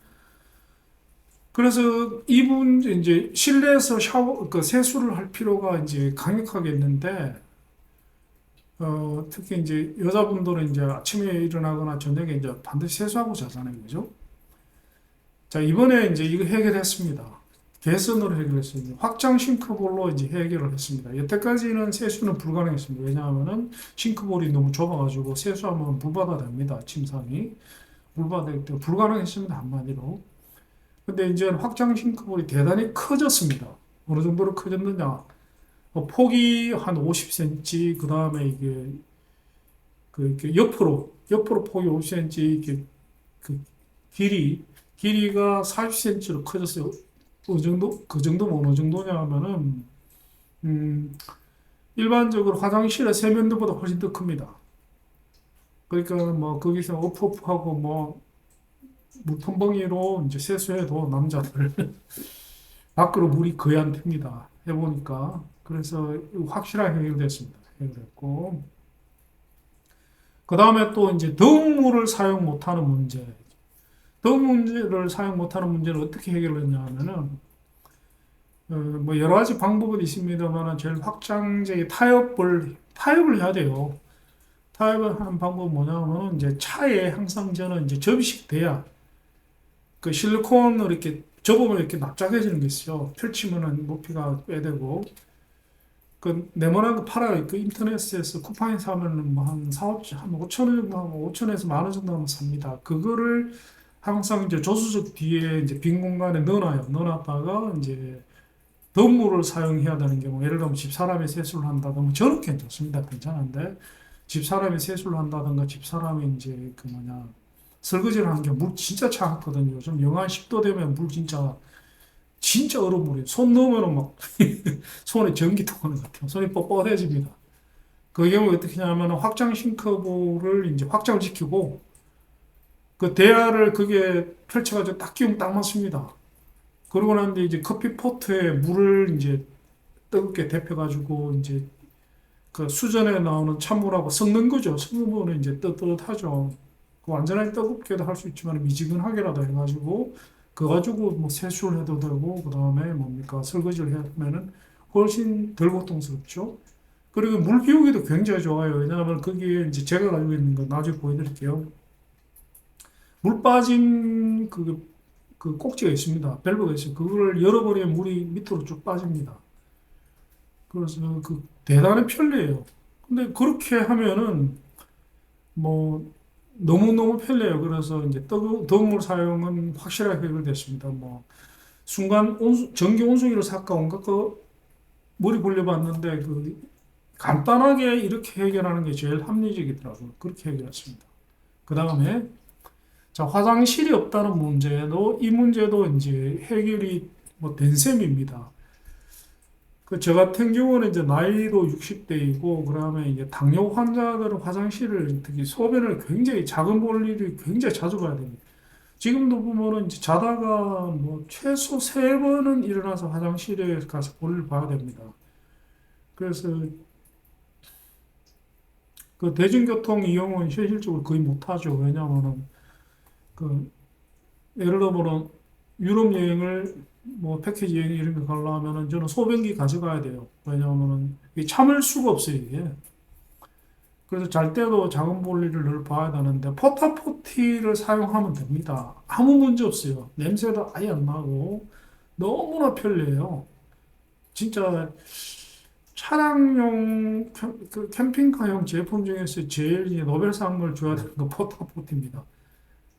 그래서 이분 이제 실내에서 샤워 그 세수를 할 필요가 이제 강력하게 있는데 특히 이제 여자분들은 이제 아침에 일어나거나 저녁에 이제 반드시 세수하고 자잖아요, 그죠? 자, 이번에 이제 이거 해결했습니다. 개선으로 해결했습니다. 확장 싱크볼로 이제 해결을 했습니다. 여태까지는 세수는 불가능했습니다. 왜냐하면은 싱크볼이 너무 좁아가지고 세수하면 물바다 됩니다. 침상이. 물바다 되기 때문에 불가능했습니다. 한마디로. 근데 이제 확장 싱크볼이 대단히 커졌습니다. 어느 정도로 커졌느냐. 폭이 한 50cm, 그 다음에 이게, 이렇게 옆으로 폭이 50cm, 이게, 그 길이가 40cm로 커졌어요. 그 정도면 어느 정도냐 하면은, 음, 일반적으로 화장실의 세면대보다 훨씬 더 큽니다. 그러니까 뭐, 거기서 어프어프하고 뭐, 물텀벙이로 이제 세수해도 남자들 밖으로 물이 거의 안 튑니다. 해보니까. 그래서 확실하게 해결됐습니다. 해결됐고. 그 다음에 또 이제 더운 물을 사용 못하는 문제. 더운 문제를 사용 못하는 문제를 어떻게 해결했냐 하면은, 뭐 여러 가지 방법은 있습니다만, 제일 확장적인 타협을 해야 돼요. 타협을 하는 방법은 뭐냐면은, 이제 차에 항상 저는 이제 접이식 돼야, 그 실리콘을 이렇게 접으면 이렇게 납작해지는 게 있어요. 펼치면은 높이가 꽤 되고. 그 네모난 거 팔아요. 그 인터넷에서 쿠팡에 사면은 뭐한 4, 5천, 한 5천 원, 5천에서 만 원 정도 하면 삽니다. 그거를 항상 이제 조수석 뒤에 이제 빈 공간에 넣어놔요. 넣어놨다가 이제 덤물을 사용해야 되는 경우, 예를 들면 집사람이 세수를 한다든가, 저는 괜찮습니다. 괜찮은데, 집사람이 세수를 한다든가, 집사람이 이제 그 뭐냐, 설거지를 하는 게 물 진짜 차갑거든요. 좀 영하 10도 되면 물 진짜 얼음 물이에요. 손 넣으면은 막 손에 전기 통하는 것 같아요. 손이 뻣뻣해집니다. 그 경우에 어떻게 하냐면 확장 싱크볼을 이제 확장을 시키고 그 대야를 그게 펼쳐가지고 딱 끼우면 딱 맞습니다. 그러고 나는데 이제 커피 포트에 물을 이제 뜨겁게 데펴가지고 이제 그 수전에 나오는 찬물하고 섞는 거죠. 섞으면 이제 뜨뜻하죠. 그 완전히 뜨겁게도 할 수 있지만 미지근하게라도 해가지고 그거 가지고 뭐 세수를 해도 되고 그 다음에 뭡니까 설거지를 하면은 훨씬 덜 고통스럽죠. 그리고 물 비우기도 굉장히 좋아요. 왜냐하면 거기에 이제 제가 가지고 있는 거 나중에 보여드릴게요. 물 빠진 그 꼭지가 있습니다. 밸브가 있어요. 그걸 열어버리면 물이 밑으로 쭉 빠집니다. 그래서 그 대단히 편리해요. 근데 그렇게 하면은 뭐 너무너무 편리해요. 그래서 이제 더운 물 사용은 확실하게 해결됐습니다. 뭐 순간 전기 온수기를 샀까 온가 그 머리 굴려봤는데 그 간단하게 이렇게 해결하는 게 제일 합리적이더라고요. 그렇게 해결했습니다. 그 다음에 자 화장실이 없다는 문제도 이 문제도 이제 해결이 뭐 된 셈입니다. 그 저 같은 경우는 이제 나이도 60대이고 그다음에 이제 당뇨 환자들은 화장실을 특히 소변을 굉장히 작은 볼일이 굉장히 자주 가야 됩니다. 지금도 보면은 이제 자다가 뭐 최소 세 번은 일어나서 화장실에 가서 볼일 봐야 됩니다. 그래서 그 대중교통 이용은 현실적으로 거의 못하죠. 왜냐하면은 그 예를 들면 유럽 여행을 뭐 패키지 여행 이런 거 가려면은 저는 소변기 가져가야 돼요. 왜냐하면은 이게 참을 수가 없어요, 이게. 그래서 잘 때도 작은 볼일을 늘 봐야 되는데 포타포티를 사용하면 됩니다. 아무 문제 없어요. 냄새도 아예 안 나고 너무나 편리해요. 진짜 차량용 그 캠핑카용 제품 중에서 제일 이제 노벨상을 줘야 되는 거 포타포티입니다.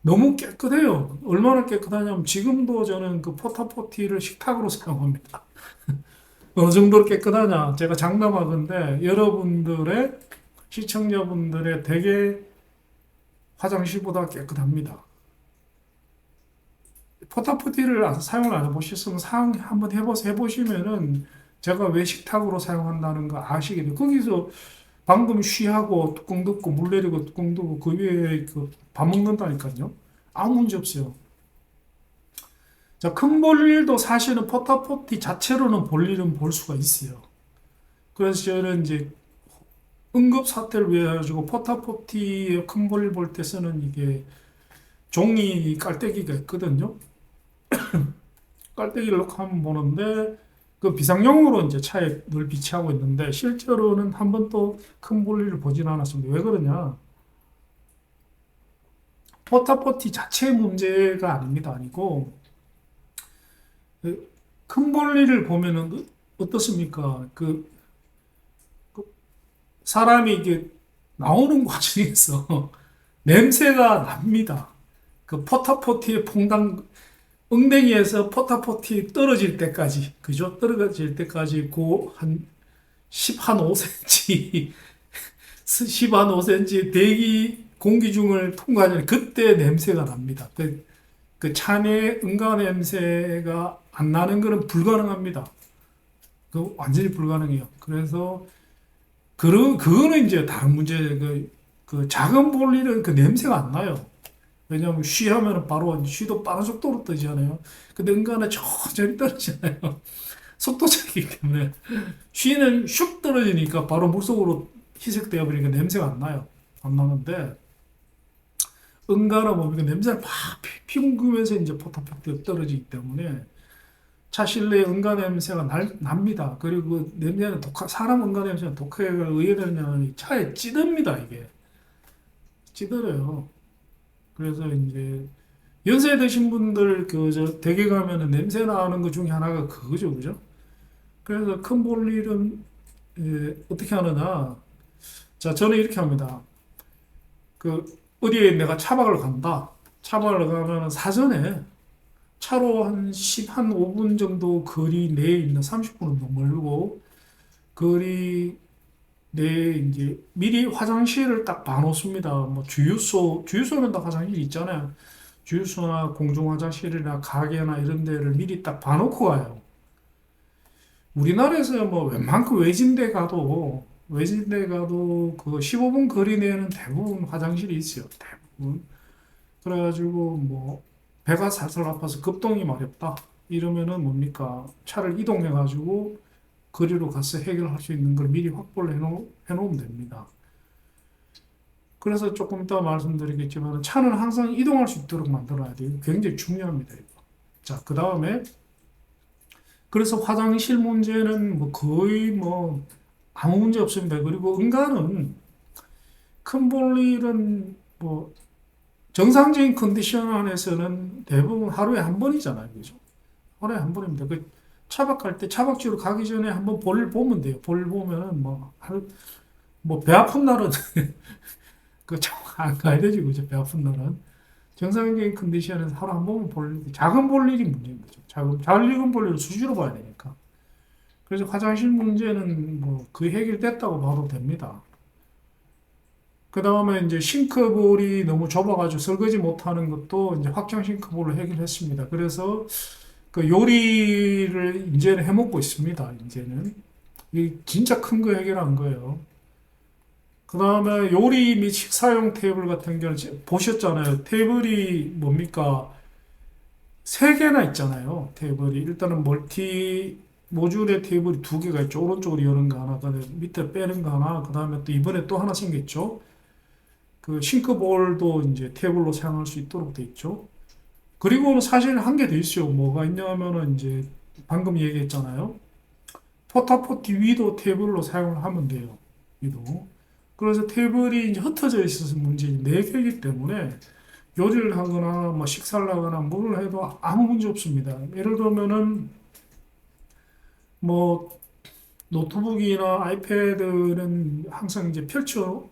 너무 깨끗해요. 얼마나 깨끗하냐면 지금도 저는 그 포타포티를 식탁으로 사용합니다. 어느 정도로 깨끗하냐? 제가 장담하건데 여러분들의 시청자분들의 대개 화장실보다 깨끗합니다. 포타포티를 사용을 안 해보셨으면 사용 한번 해보시면은 제가 왜 식탁으로 사용한다는 거 아시게 돼요. 거기서 방금 쉬하고 뚜껑 덮고 물 내리고 뚜껑 덮고 그 위에 그 밥 먹는다니까요. 아무 문제 없어요. 자, 큰 볼일도 사실은 포타포티 자체로는 볼일은 볼 수가 있어요. 그래서 저는 이제 응급 사태를 위해 가지고 포타포티에 큰 볼일 볼 때 쓰는 이게 종이 깔때기가 있거든요. 깔때기를 넣고 한번 보는데 그 비상용으로 이제 차에 늘 비치하고 있는데 실제로는 한 번도 큰 볼일을 보진 않았습니다. 왜 그러냐? 포타포티 자체 문제가 아닙니다. 아니고 큰 볼일을 보면은 어떻습니까? 그 사람이 이게 나오는 과정에서 냄새가 납니다. 그 포타포티의 퐁당 엉덩이에서 포타포티 떨어질 때까지, 그죠? 떨어질 때까지 한 10, 한 5cm, 10, 한 5cm 대기 공기 중을 통과하는 그때 냄새가 납니다. 그 차내 응가 냄새가 안 나는 것은 불가능합니다. 그 완전히 불가능해요. 그래서 그거는 이제 다른 문제. 그 작은 볼일은 그 냄새가 안 나요. 왜냐하면 쉬하면 바로 쉬도 빠른 속도로 뜨잖아요. 근데 응가는 천천히 떨어지잖아요. 속도차이기 때문에 쉬는 슉 떨어지니까 바로 물속으로 희석되어 버리니까 냄새가 안 나요. 안 나는데 응가나 뭐 냄새를 막 피우면서 이제 포타포티가 떨어지기 때문에 차 실내에 응가 냄새가 납니다. 그리고 그 냄새는 사람 응가 냄새는 독하게 의해 되냐면 차에 찌듭니다, 이게. 찌들어요. 그래서 이제 연세 드신 분들 저 댁에 가면은 냄새 나는 것 중에 하나가 그거죠, 그죠? 그래서 큰 볼일은 어떻게 하느냐? 자, 저는 이렇게 합니다. 그 어디에 내가 차박을 간다. 차박을 가면은 사전에 차로 한 5분 정도 거리 내에 있는 30분은 너무 멀고 거리 내에 이제 미리 화장실을 딱 봐놓습니다. 뭐 주유소는 다 화장실이 있잖아요. 주유소나 공중 화장실이나 가게나 이런 데를 미리 딱 봐놓고 가요. 우리나라에서 뭐 웬만큼 외진데 가도 그 15분 거리 내에는 대부분 화장실이 있어요. 대부분. 그래가지고 뭐 배가 살살 아파서 급동이 마렵다. 이러면은 뭡니까? 차를 이동해가지고 거리로 가서 해결할 수 있는 걸 미리 확보를 해놓으면 됩니다. 그래서 조금 이따 말씀드리겠지만 차는 항상 이동할 수 있도록 만들어야 돼요. 굉장히 중요합니다. 이거. 자, 그 다음에 그래서 화장실 문제는 뭐 거의 뭐 아무 문제 없습니다. 그리고 응가는 큰 볼일은 뭐 정상적인 컨디션 안에서는 대부분 하루에 한 번이잖아요. 그죠? 하루에 한 번입니다. 그 차박할 때 차박지로 가기 전에 한번 볼일 보면 돼요. 볼일 보면은 뭐 하루 뭐 배 아픈 날은 그 차박 안 가야 되지 그죠? 배 아픈 날은 정상적인 컨디션에서 하루 한 번은 작은 볼일이 문제인 거죠. 작은 볼일을 수시로 봐야 되니까. 그래서 화장실 문제는 뭐 거의 해결됐다고 봐도 됩니다. 그 다음에 이제 싱크볼이 너무 좁아가지고 설거지 못하는 것도 이제 확장 싱크볼로 해결했습니다. 그래서 그 요리를 이제는 해먹고 있습니다. 이제는 이 진짜 큰 거 해결한 거예요. 그 다음에 요리 및 식사용 테이블 같은 경우는 보셨잖아요. 테이블이 뭡니까? 세 개나 있잖아요. 테이블이 일단은 모듈의 테이블이 두 개가 있죠. 오른쪽으로 여는 거 하나, 그다음에 밑에 빼는 거 하나, 그 다음에 또 이번에 또 하나 생겼죠. 그 싱크볼도 이제 테이블로 사용할 수 있도록 돼 있죠. 그리고 사실 한 개 더 있어요. 뭐가 있냐면은 이제 방금 얘기했잖아요. 포타포티 위도 테이블로 사용을 하면 돼요. 위도. 그래서 테이블이 이제 흩어져 있어서 문제지 네 개이기 때문에 요리를 하거나 뭐 식사를 하거나 뭘 해도 아무 문제 없습니다. 예를 들면은 뭐 노트북이나 아이패드는 항상 이제 펼쳐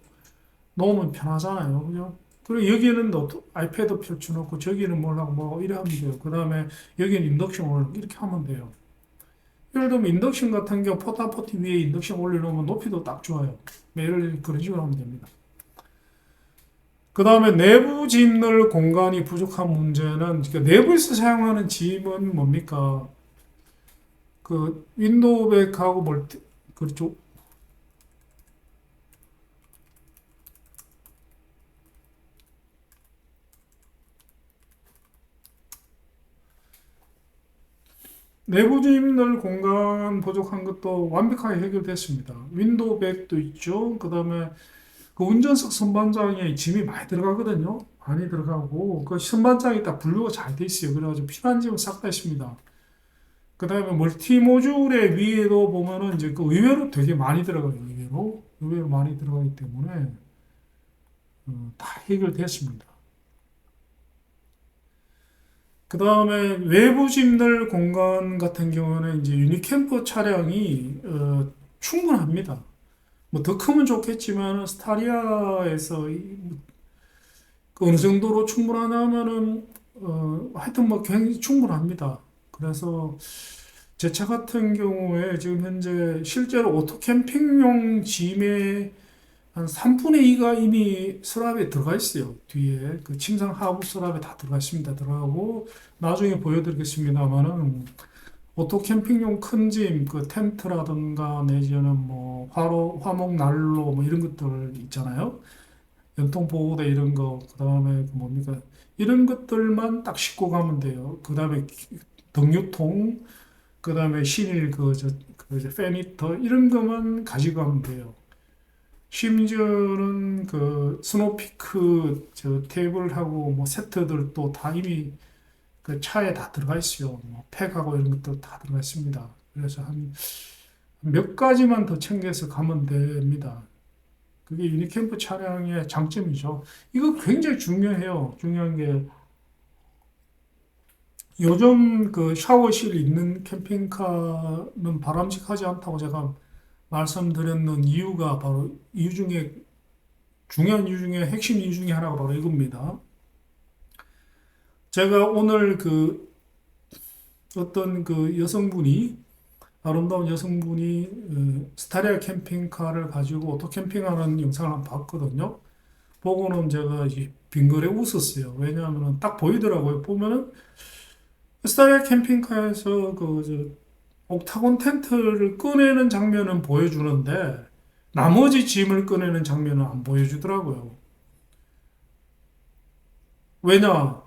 놓으면 편하잖아요. 그죠? 그리고 여기는 아이패드 펼쳐놓고 저기는 뭐라고 뭐 이래 하면 돼요. 그 다음에 여기는 인덕션 올리고 이렇게 하면 돼요. 예를 들면 인덕션 같은 경우 포타포티 위에 인덕션 올려놓으면 높이도 딱 좋아요. 예를 그런 식으로 하면 됩니다. 그 다음에 내부 짐 넣을 공간이 부족한 문제는 그러니까 내부에서 사용하는 짐은 뭡니까? 그 윈도우 백하고 그렇죠. 내부 짐 넣을 공간 부족한 것도 완벽하게 해결됐습니다. 윈도우 백도 있죠. 그 다음에 그 운전석 선반장에 짐이 많이 들어가거든요. 많이 들어가고 그 선반장이 딱 분류가 잘 돼 있어요. 그래가지고 필요한 짐은 싹 다 있습니다. 그 다음에 멀티 모듈의 위에도 보면은 이제 그 의외로 되게 많이 들어가요. 의외로 많이 들어가기 때문에 다 해결됐습니다. 그 다음에 외부 짐들 공간 같은 경우는 이제 유니캠프 차량이 충분합니다. 뭐 더 크면 좋겠지만 스타리아에서 그 어느 정도로 충분하냐면은 하여튼 뭐 굉장히 충분합니다. 그래서 제 차 같은 경우에 지금 현재 실제로 오토 캠핑용 짐의 한 3분의 2가 이미 서랍에 들어가 있어요. 뒤에 그 침상 하부 서랍에 다 들어가 있습니다. 들어가고 나중에 보여드리겠습니다만은 오토 캠핑용 큰 짐, 그 텐트라든가 내지는 뭐 화목 난로 뭐 이런 것들 있잖아요. 연통 보호대 이런 거, 그 다음에 뭡니까? 이런 것들만 딱 싣고 가면 돼요. 그 다음에 등유통, 그 다음에 실일 페니터 이런 것만 가지고 가면 돼요. 심지어는 그 스노피크 저 테이블하고 뭐 세트들도 다 이미 그 차에 다 들어가 있어요. 뭐 팩하고 이런 것도 다 들어가 있습니다. 그래서 한 몇 가지만 더 챙겨서 가면 됩니다. 그게 유니캠프 차량의 장점이죠. 이거 굉장히 중요해요. 중요한 게 요즘 그 샤워실 있는 캠핑카는 바람직하지 않다고 제가 말씀드렸는 이유가 바로 이유 중에 중요한 이유 중에 핵심 이유 중에 하나가 바로 이겁니다. 제가 오늘 그 어떤 그 여성분이 아름다운 여성분이 스타리아 캠핑카를 가지고 오토 캠핑하는 영상을 한번 봤거든요. 보고는 제가 이제 빙그레 웃었어요. 왜냐하면 딱 보이더라고요. 보면은 스타리아 캠핑카에서 옥타곤 텐트를 꺼내는 장면은 보여주는데 나머지 짐을 꺼내는 장면은 안 보여주더라고요. 왜냐?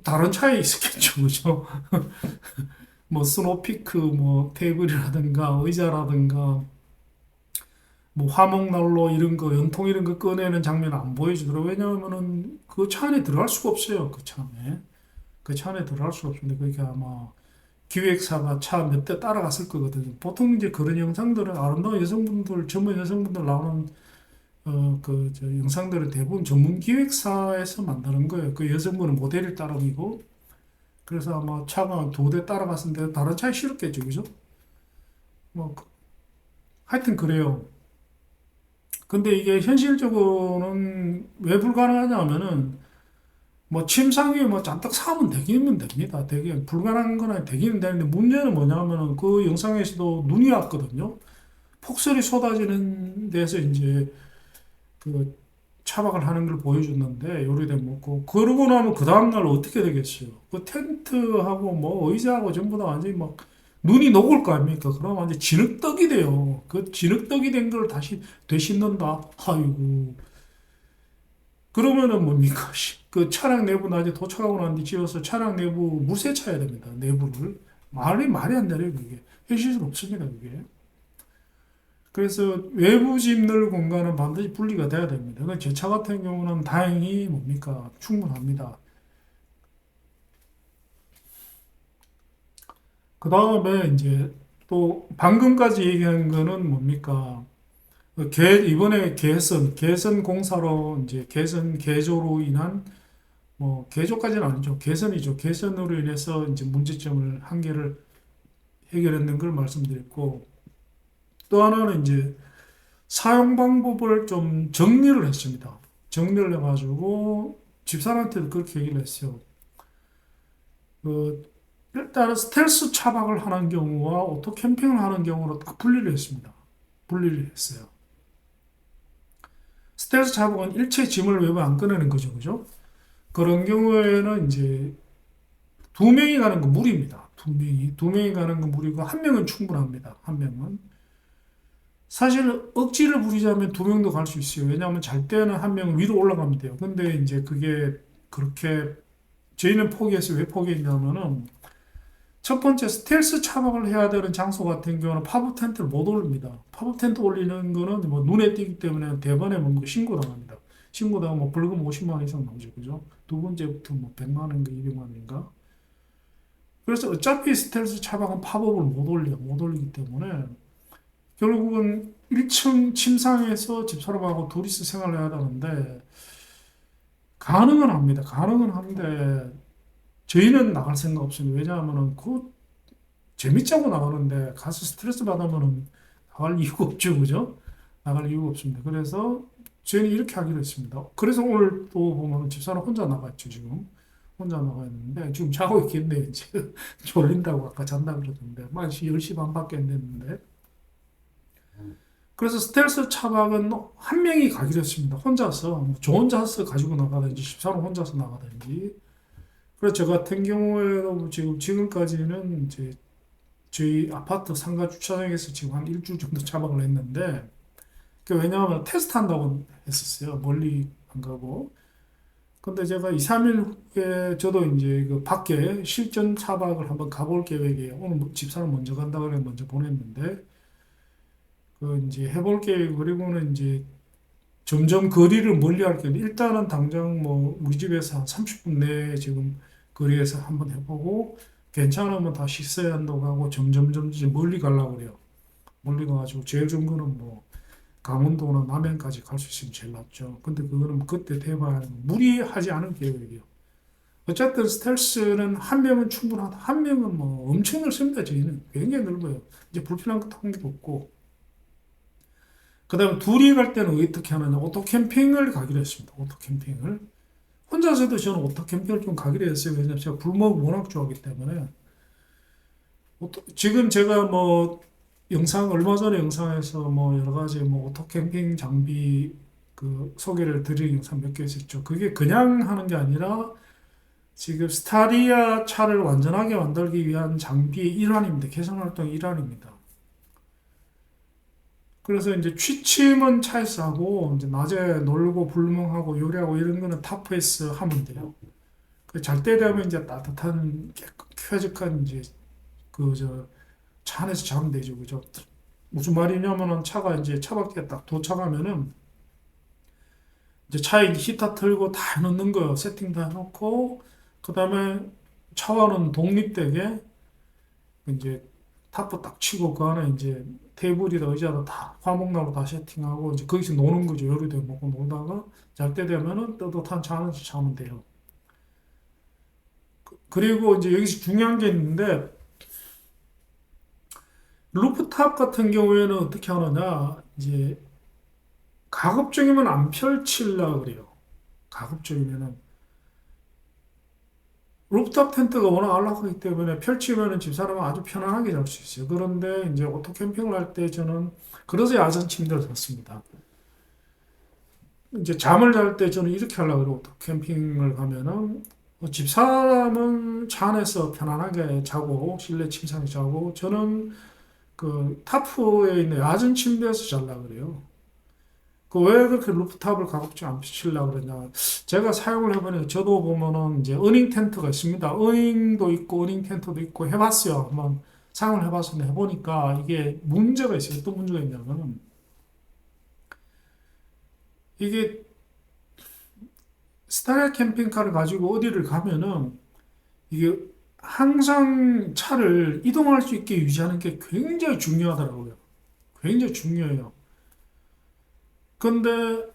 다른 차에 있었겠죠, 그죠? 뭐 스노피크, 뭐 테이블이라든가 의자라든가 뭐 화목난로 이런 거, 연통 이런 거 꺼내는 장면 안 보여주더라고요. 왜냐하면은 그 차 안에 들어갈 수가 없어요, 그 차 안에. 그 차 안에 들어갈 수가 없습니다. 그게 아마 기획사가 차 몇 대 따라갔을 거거든요. 보통 이제 그런 영상들은 아름다운 여성분들, 젊은 여성분들 나오는 저 영상들은 대부분 전문 기획사에서 만드는 거예요. 그 여성분은 모델을 따라다니고 그래서 아마 차가 두 대 따라갔는데 다른 차에 실었겠죠, 그죠? 뭐 하여튼 그래요. 근데 이게 현실적으로는 왜 불가능하냐 하면은 뭐 침상에 뭐 잔뜩 사면 되기는 됩니다. 되게 불가능한 건 아니 되기는 되는데 문제는 뭐냐면은 그 영상에서도 눈이 왔거든요. 폭설이 쏟아지는 데서 이제 그 차박을 하는 걸 보여줬는데 요리된 먹고 그러고 나면 그 다음날 어떻게 되겠어요? 그 텐트하고 뭐 의자하고 전부 다 완전히 막 눈이 녹을 거 아닙니까? 그럼 완전 진흙떡이 돼요. 그 진흙떡이 된 걸 다시 되씹는다. 아이고. 그러면은 뭡니까? 그 차량 내부 나중에 도착하고 난 뒤 지어서 차량 내부 물세차야 됩니다. 내부를. 말이 안 되네요, 그게. 현실은 없습니다, 그게. 그래서 외부 짐 넣을 공간은 반드시 분리가 돼야 됩니다. 제 차 같은 경우는 다행히 뭡니까? 충분합니다. 그 다음에 이제 또 방금까지 얘기한 거는 뭡니까? 이번에 개선 공사로 이제 개선 개조로 인한 뭐 개조까지는 아니죠. 개선이죠. 개선으로 인해서 이제 문제점을 한 개를 해결했는 걸 말씀드렸고 또 하나는 이제 사용 방법을 좀 정리를 했습니다. 정리를 해가지고 집사람한테도 그렇게 얘기를 했어요. 그 일단은 스텔스 차박을 하는 경우와 오토 캠핑을 하는 경우로 딱 분리를 했습니다. 분리를 했어요. 스텔스 차박은 일체 짐을 외부 안 꺼내는 거죠, 그죠? 그런 경우에는 이제 두 명이 가는 건 무리입니다. 두 명이 가는 건 무리고 한 명은 충분합니다. 한 명은. 사실 억지를 부리자면 두 명도 갈 수 있어요. 왜냐하면 잘 때는 한 명은 위로 올라가면 돼요. 근데 이제 그게 그렇게 저희는 포기했어요. 왜 포기했냐면은 첫 번째 스텔스 차박을 해야 되는 장소 같은 경우는 팝업 텐트를 못 올립니다. 팝업 텐트 올리는 거는 뭐 눈에 띄기 때문에 대번에 뭐 신고당합니다. 신고당하면 뭐 벌금 50만 원 이상 나오죠. 그죠? 두 번째부터 뭐 100만 원인가 200만 원인가? 그래서 어차피 스텔스 차박은 팝업을 못 올리기 때문에 결국은 1층 침상에서 집사람하고 둘이서 생활을 해야 되는데 가능은 합니다. 가능은 한데 저희는 나갈 생각 없습니다. 왜냐하면은 그 재밌자고 나가는데 가서 스트레스 받으면은 나갈 이유가 없죠, 그죠? 나갈 이유가 없습니다. 그래서 저희는 이렇게 하기로 했습니다. 그래서 오늘 또 보면은 집사람 혼자 나갔죠, 지금. 혼자 나가 있는데 지금 자고 있겠네요, 이제. 졸린다고 아까 잔다 그러던데. 만 10시 반밖에 안 됐는데. 그래서 스텔스 차박은 한 명이 가기로 했습니다. 혼자서. 저 혼자서 가지고 나가든지, 집사람 혼자서 나가든지. 그래서 저 같은 경우에도 지금까지는 이제 저희 아파트 상가 주차장에서 지금 한 일주일 정도 차박을 했는데, 왜냐하면 테스트 한다고 했었어요. 멀리 안 가고. 근데 제가 2, 3일 후에 저도 이제 그 밖에 실전 차박을 한번 가볼 계획이에요. 오늘 집사람 먼저 간다 그래 먼저 보냈는데, 그 이제 해볼 계획, 그리고는 이제 점점 거리를 멀리 할 건데, 일단은 당장 뭐 우리 집에서 한 30분 내에 지금 거리에서 한번 해보고, 괜찮으면 다시 있어야 한다고 하고, 점점 이제 멀리 가려고 그래요. 멀리 가가지고, 제일 좋은 거는 뭐, 강원도나 남해까지 갈 수 있으면 제일 낫죠. 근데 그거는 그때 돼봐야 하는 무리하지 않은 계획이에요. 어쨌든 스텔스는 한 명은 충분하다. 한 명은 뭐 엄청 넓습니다. 저희는 굉장히 넓어요. 이제 불필요한 것도 한 개도 없고. 그 다음에 둘이 갈 때는 어떻게 하느냐. 오토 캠핑을 가기로 했습니다. 오토 캠핑을. 혼자서도 저는 오토 캠핑을 좀 가기로 했어요. 왜냐면 제가 불목을 워낙 좋아하기 때문에. 지금 제가 뭐 영상 얼마 전에 영상에서 뭐 여러 가지 뭐 오토 캠핑 장비 그 소개를 드린 영상 몇 개 있었죠. 그게 그냥 하는 게 아니라 지금 스타리아 차를 완전하게 만들기 위한 장비의 일환입니다. 개선 활동의 일환입니다. 그래서 이제 취침은 차에서 하고 이제 낮에 놀고 불멍하고 요리하고 이런 거는 타프에서 하면 돼요. 그 잘 때 되면 이제 따뜻한 쾌적한 이제 그 저 차 안에서 자면 되죠. 그죠? 무슨 말이냐면은 차가 이제 차 밖에 딱 도착하면은 이제 차에 히터 틀고 다 해놓는 거예요. 세팅 다 해놓고 그다음에 차와는 독립되게 이제 타프 딱 치고 그 안에 이제 테이블이다 의자다 다 화목나무 다 세팅하고 이제 거기서 노는 거죠. 요리도 먹고 놀다가 잘 때 되면은 따뜻한 차 안에서 자면 돼요. 그리고 이제 여기서 중요한 게 있는데 루프탑 같은 경우에는 어떻게 하느냐 이제 가급적이면 안 펼치려고 그래요. 가급적이면은 루프탑 텐트가 워낙 안락하기 때문에 펼치면은 집사람은 아주 편안하게 잘 수 있어요. 그런데 이제 오토 캠핑을 할 때 저는 그래서 야전 침대를 샀습니다. 이제 잠을 잘 때 저는 이렇게 하려고 그래요. 오토 캠핑을 가면은 집사람은 차 안에서 편안하게 자고 실내 침상에 자고 저는 그 타프에 있는 야전 침대에서 자려고 그래요. 그 왜 그렇게 루프탑을 가급적 안 치려고 그러냐. 제가 사용을 해보니까 저도 보면은 이제 어닝 텐트가 있습니다. 어닝도 있고 어닝 텐트도 있고 해봤어요. 한번 사용을 해봤는데 해보니까 이게 문제가 있어요. 어떤 문제가 있냐면은 이게 스타일 캠핑카를 가지고 어디를 가면은 이게 항상 차를 이동할 수 있게 유지하는 게 굉장히 중요하더라고요. 굉장히 중요해요. 근데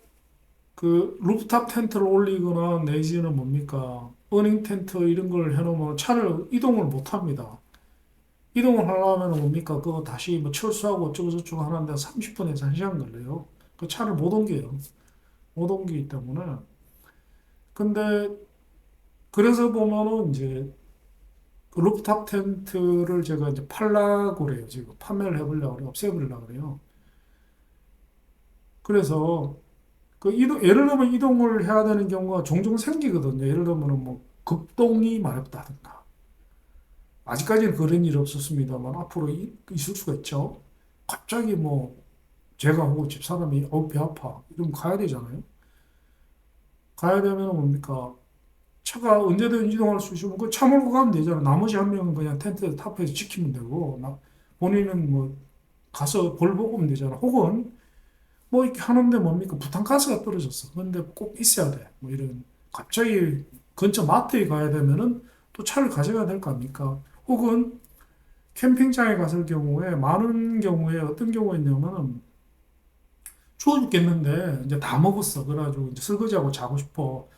그 루프탑 텐트를 올리거나 내지는 뭡니까? 어닝 텐트 이런 걸 해놓으면 차를 이동을 못 합니다. 이동을 하려면 뭡니까? 그거 다시 뭐 철수하고 어쩌고저쩌고 하는데 30분에서 1시간 걸려요. 그 차를 못 옮겨요. 못 옮기기 때문에. 근데 그래서 보면은 이제 그 루프탑 텐트를 제가 이제 팔라고 그래요. 지금 판매를 해보려고 그래요. 없애버리려고 그래요. 그래서 그 예를 들면 이동을 해야 되는 경우가 종종 생기거든요. 예를 들면 뭐 급동이 마렵다든가. 아직까지는 그런 일이 없었습니다만 앞으로 있을 수가 있죠. 갑자기 뭐 제가 하고 집사람이 배 아파 이러면 가야 되잖아요. 가야 되면 뭡니까? 차가 언제든 이동할 수 있으면 그 차 몰고 가면 되잖아요. 나머지 한 명은 그냥 텐트 타프에서 지키면 되고 본인은 뭐 가서 벌 보고 오면 되잖아. 혹은 뭐 이렇게 하는데 뭡니까? 부탄가스가 떨어졌어. 그런데 꼭 있어야 돼. 뭐 이런 갑자기 근처 마트에 가야 되면은 또 차를 가져가야 될 거 아닙니까? 혹은 캠핑장에 갔을 경우에 많은 경우에 어떤 경우가 있냐면은 추워 죽겠는데 이제 다 먹었어. 그래가지고 이제 설거지하고 자고 싶어.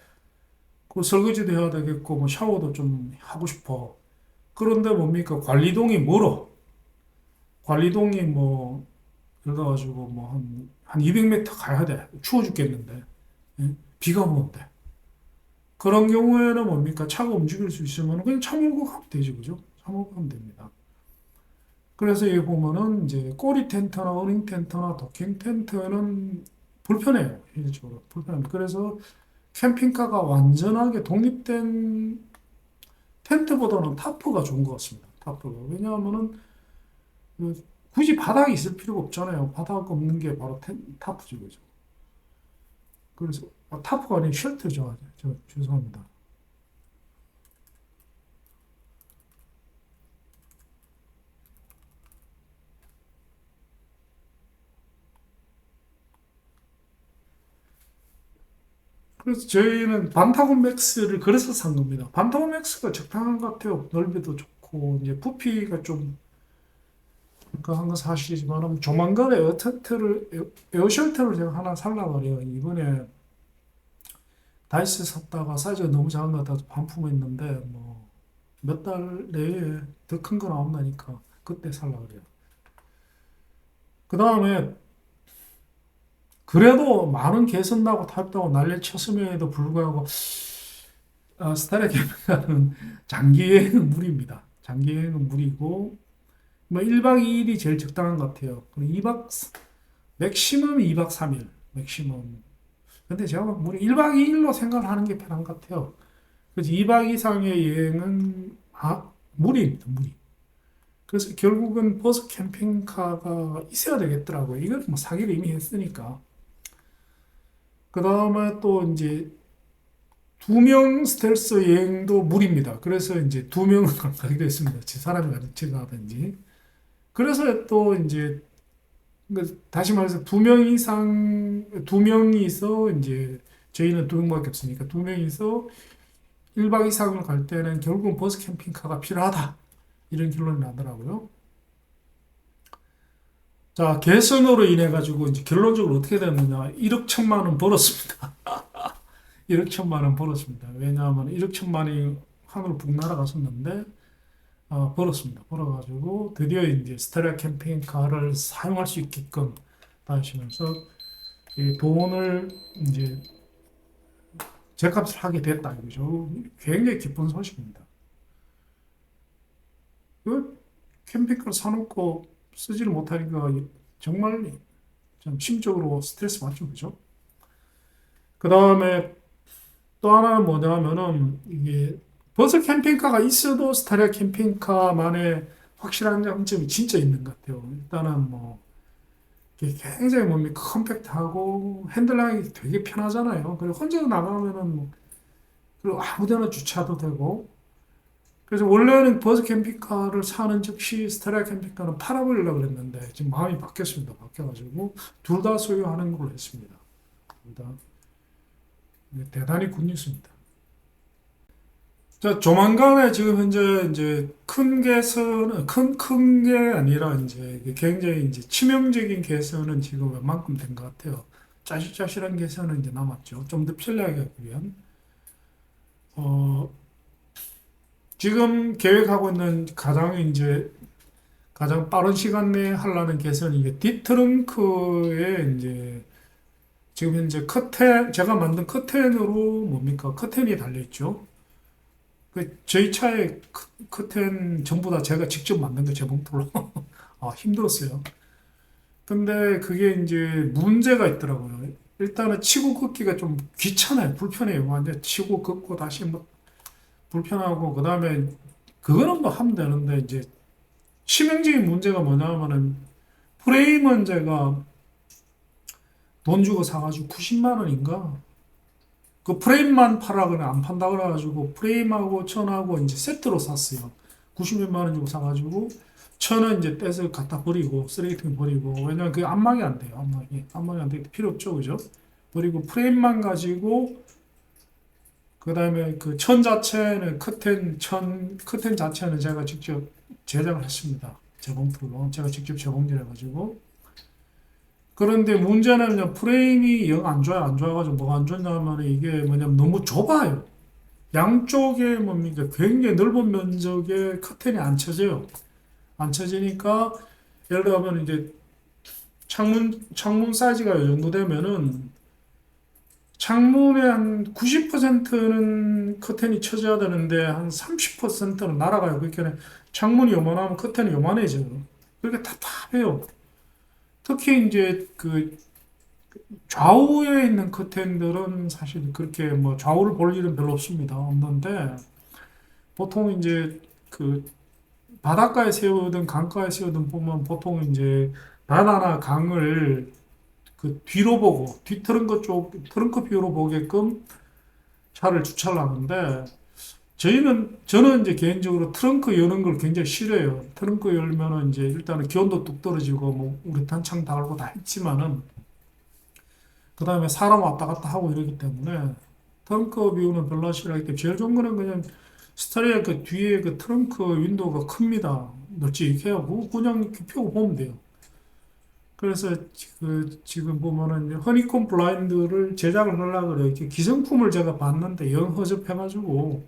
그 설거지도 해야 되겠고 뭐 샤워도 좀 하고 싶어. 그런데 뭡니까? 관리동이 멀어. 관리동이 뭐 그래가지고 뭐 한 200m 가야 돼. 추워 죽겠는데. 예? 비가 오는데. 그런 경우에는 뭡니까? 차가 움직일 수 있으면 그냥 차 몰고 가면 되죠. 그죠? 차 몰고 가면 됩니다. 그래서 여기 보면은 이제 꼬리 텐트나 어닝 텐트나 도킹 텐트는 불편해요. 실질적으로 불편합니다. 그래서 캠핑카가 완전하게 독립된 텐트보다는 타프가 좋은 것 같습니다. 타프가. 왜냐하면은 그 굳이 바닥이 있을 필요가 없잖아요. 바닥 없는 게 바로 타프죠. 그죠? 그래서 타프가 아닌 쉘터죠. 죄송합니다. 그래서 저희는 반타곤 맥스를 그래서 산 겁니다. 반타곤 맥스가 적당한 것 같아요. 넓이도 좋고 이제 부피가 좀 그한 건 사실이지만 조만간에 에어쉘터를 제가 하나 살라고 그래요. 이번에 다이스 샀다가 사이즈가 너무 작은 것 같아서 반품했는데 뭐 몇 달 내에 더 큰 거 나온다니까 그때 살라고 그래요. 그 다음에 그래도 많은 개선다고 탔다고 난리 쳤음에도 불구하고 스타렉 캠핑카는 장기 여행은 무리입니다. 장기 여행은 무리고 뭐 1박 2일이 제일 적당한 것 같아요. 그리고 2박, 맥시멈 2박 3일, 맥시멈. 근데 제가 뭐 1박 2일로 생각을 하는 게 편한 것 같아요. 그래서 2박 이상의 여행은, 무리입니다, 무리. 그래서 결국은 버스 캠핑카가 있어야 되겠더라고요. 이걸 뭐 사기를 이미 했으니까. 그 다음에 또 이제 2명 스텔스 여행도 무리입니다. 그래서 이제 2명은 안 가기로 했습니다. 제 사람이 같이 가든지. 그래서 또 이제 다시 말해서 2명 이상, 2명이서 이제 저희는 2명밖에 없으니까 2명이서 1박 이상을 갈 때는 결국은 버스 캠핑카가 필요하다. 이런 결론이 나더라고요. 자, 개선으로 인해 가지고 이제 결론적으로 어떻게 됐느냐. 1억 1천만 원 벌었습니다. 1억 1천만 원 벌었습니다. 왜냐하면 1억 1천만이 하늘로 북 날아갔었는데, 벌었습니다. 벌어가지고 드디어 이제 스테레오 캠핑카를 사용할 수 있게끔 하시면서 이 돈을 이제 제값을 하게 됐다 이거죠. 굉장히 기쁜 소식입니다. 그 캠핑카를 사놓고 쓰지를 못하니까 정말 좀 심적으로 스트레스 받죠, 그죠? 그 다음에 또 하나는 뭐냐면은 이게 버스 캠핑카가 있어도 스타리아 캠핑카만의 확실한 장점이 진짜 있는 것 같아요. 일단은 뭐 이게 굉장히 몸이 컴팩트하고 핸들링이 되게 편하잖아요. 그리고 혼자 나가면은 뭐 그리고 아무데나 주차도 되고 그래서 원래는 버스 캠핑카를 사는 즉시 스타리아 캠핑카는 팔아버리려고 그랬는데 지금 마음이 바뀌었습니다. 바뀌어가지고 둘 다 소유하는 걸로 했습니다. 둘 다. 대단히 굿뉴스입니다. 자, 조만간에 지금 현재 이제 큰 개선은 큰 게 아니라 이제 이게 굉장히 이제 치명적인 개선은 지금 웬만큼 된 것 같아요. 짜실짜실한 개선은 이제 남았죠. 좀 더 편리하게 하기 위한. 어, 지금 계획하고 있는 가장 빠른 시간 내에 하려는 개선이 이게 뒷트렁크에 이제 지금 현재 제가 만든 커튼으로 뭡니까? 커튼이 달려있죠. 저희 차에 커튼 전부 다 제가 직접 만든 거 재봉틀로. 힘들었어요. 근데 그게 이제 문제가 있더라고요. 일단은 치고 긋기가 좀 귀찮아요. 불편해요. 완전 치고 긋고 다시 뭐 불편하고, 그 다음에 그거는 뭐 하면 되는데, 이제 치명적인 문제가 뭐냐면은 프레임은 제가 돈 주고 사가지고 90만 원인가? 그 프레임만 팔아 그냥 안 판다 그래가지고 프레임하고 천하고 이제 세트로 샀어요. 90몇만 원 주고 사가지고 천은 이제 떼서 갖다 버리고 쓰레기통에 버리고, 왜냐면 그게 안막이 안 돼요. 안막이 안 되기 필요 없죠, 그죠? 그리고 프레임만 가지고 그 다음에 그 천 자체는 커튼 자체는 제가 직접 제작을 했습니다. 재봉틀로 제가 직접 재봉질해가지고. 그런데 문제는 프레임이 영 안 좋아요. 안 좋아가지고 뭐가 안 좋냐면 이게 뭐냐면 너무 좁아요. 양쪽에 뭡니까 굉장히 넓은 면적에 커튼이 안 쳐져요. 안 쳐지니까 예를 들면 이제 창문 사이즈가 이 정도 되면은 창문의 한 90%는 커튼이 쳐져야 되는데 한 30%는 날아가요. 그러니까 창문이 요만하면 커튼이 요만해져요. 그러니까 답답해요. 특히 이제 그 좌우에 있는 커튼들은 사실 그렇게 뭐 좌우를 볼 일은 별로 없는데 보통 이제 그 바닷가에 세우든 강가에 세우든 보면 보통 이제 바다나 강을 그 뒤로 보고 트렁크 뷰로 보게끔 차를 주차를 하는데, 저는 이제 개인적으로 트렁크 여는 걸 굉장히 싫어해요. 트렁크 열면은 이제 일단은 기온도 뚝 떨어지고 뭐 우리 탄창 달고 다 했지만은 그 다음에 사람 왔다 갔다 하고 이러기 때문에 트렁크 뷰는 별로 싫어하기 때문에 제일 좋은 거는 그냥 스타리아 그 뒤에 그 트렁크 윈도우가 큽니다. 널찍해요. 그냥 이렇게 펴고 보면 돼요. 그래서 지금 보면은 이제 허니콤 블라인드를 제작을 하려고 그래요. 이렇게 기성품을 제가 봤는데 영 허접해가지고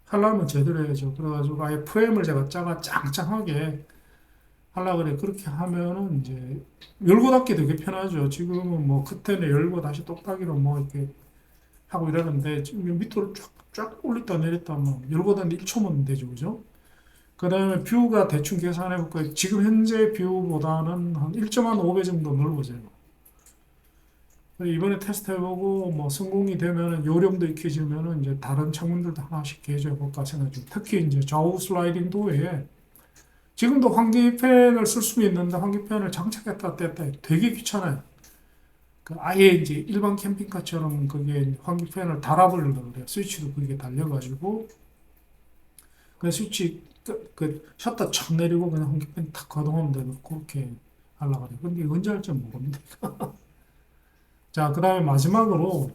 하려면 제대로 해야죠. 그래가지고 아예 프레임을 제가 짱짱하게 하려고 그래. 그렇게 하면은 이제 열고 닫기 되게 편하죠. 지금은 뭐 커튼에 열고 다시 똑딱이로 뭐 이렇게 하고 이러는데 지금 밑으로 쫙 올렸다 내렸다 뭐 열고 닫는데 1초면 되죠. 그죠? 그 다음에 뷰가 대충 계산해 볼까요? 지금 현재 뷰보다는 한 1.5배 정도 넓어져요. 이번에 테스트 해보고 뭐 성공이 되면은 요령도 익혀지면은 이제 다른 창문들도 하나씩 개조해 볼까 생각 중. 특히 이제 좌우 슬라이딩 도어에 지금도 환기팬을 쓸 수 있는데 환기팬을 장착했다 뗐다 되게 귀찮아요. 그 아예 이제 일반 캠핑카처럼 그게 환기팬을 달아버리려고 그래요. 스위치도 그게 달려가지고 그 스위치 그 셔터 촥 내리고 그냥 환기팬 탁 가동하면 되고 그렇게 하려고 그래요. 근데 언제 할지 모릅니다. 자, 그 다음에 마지막으로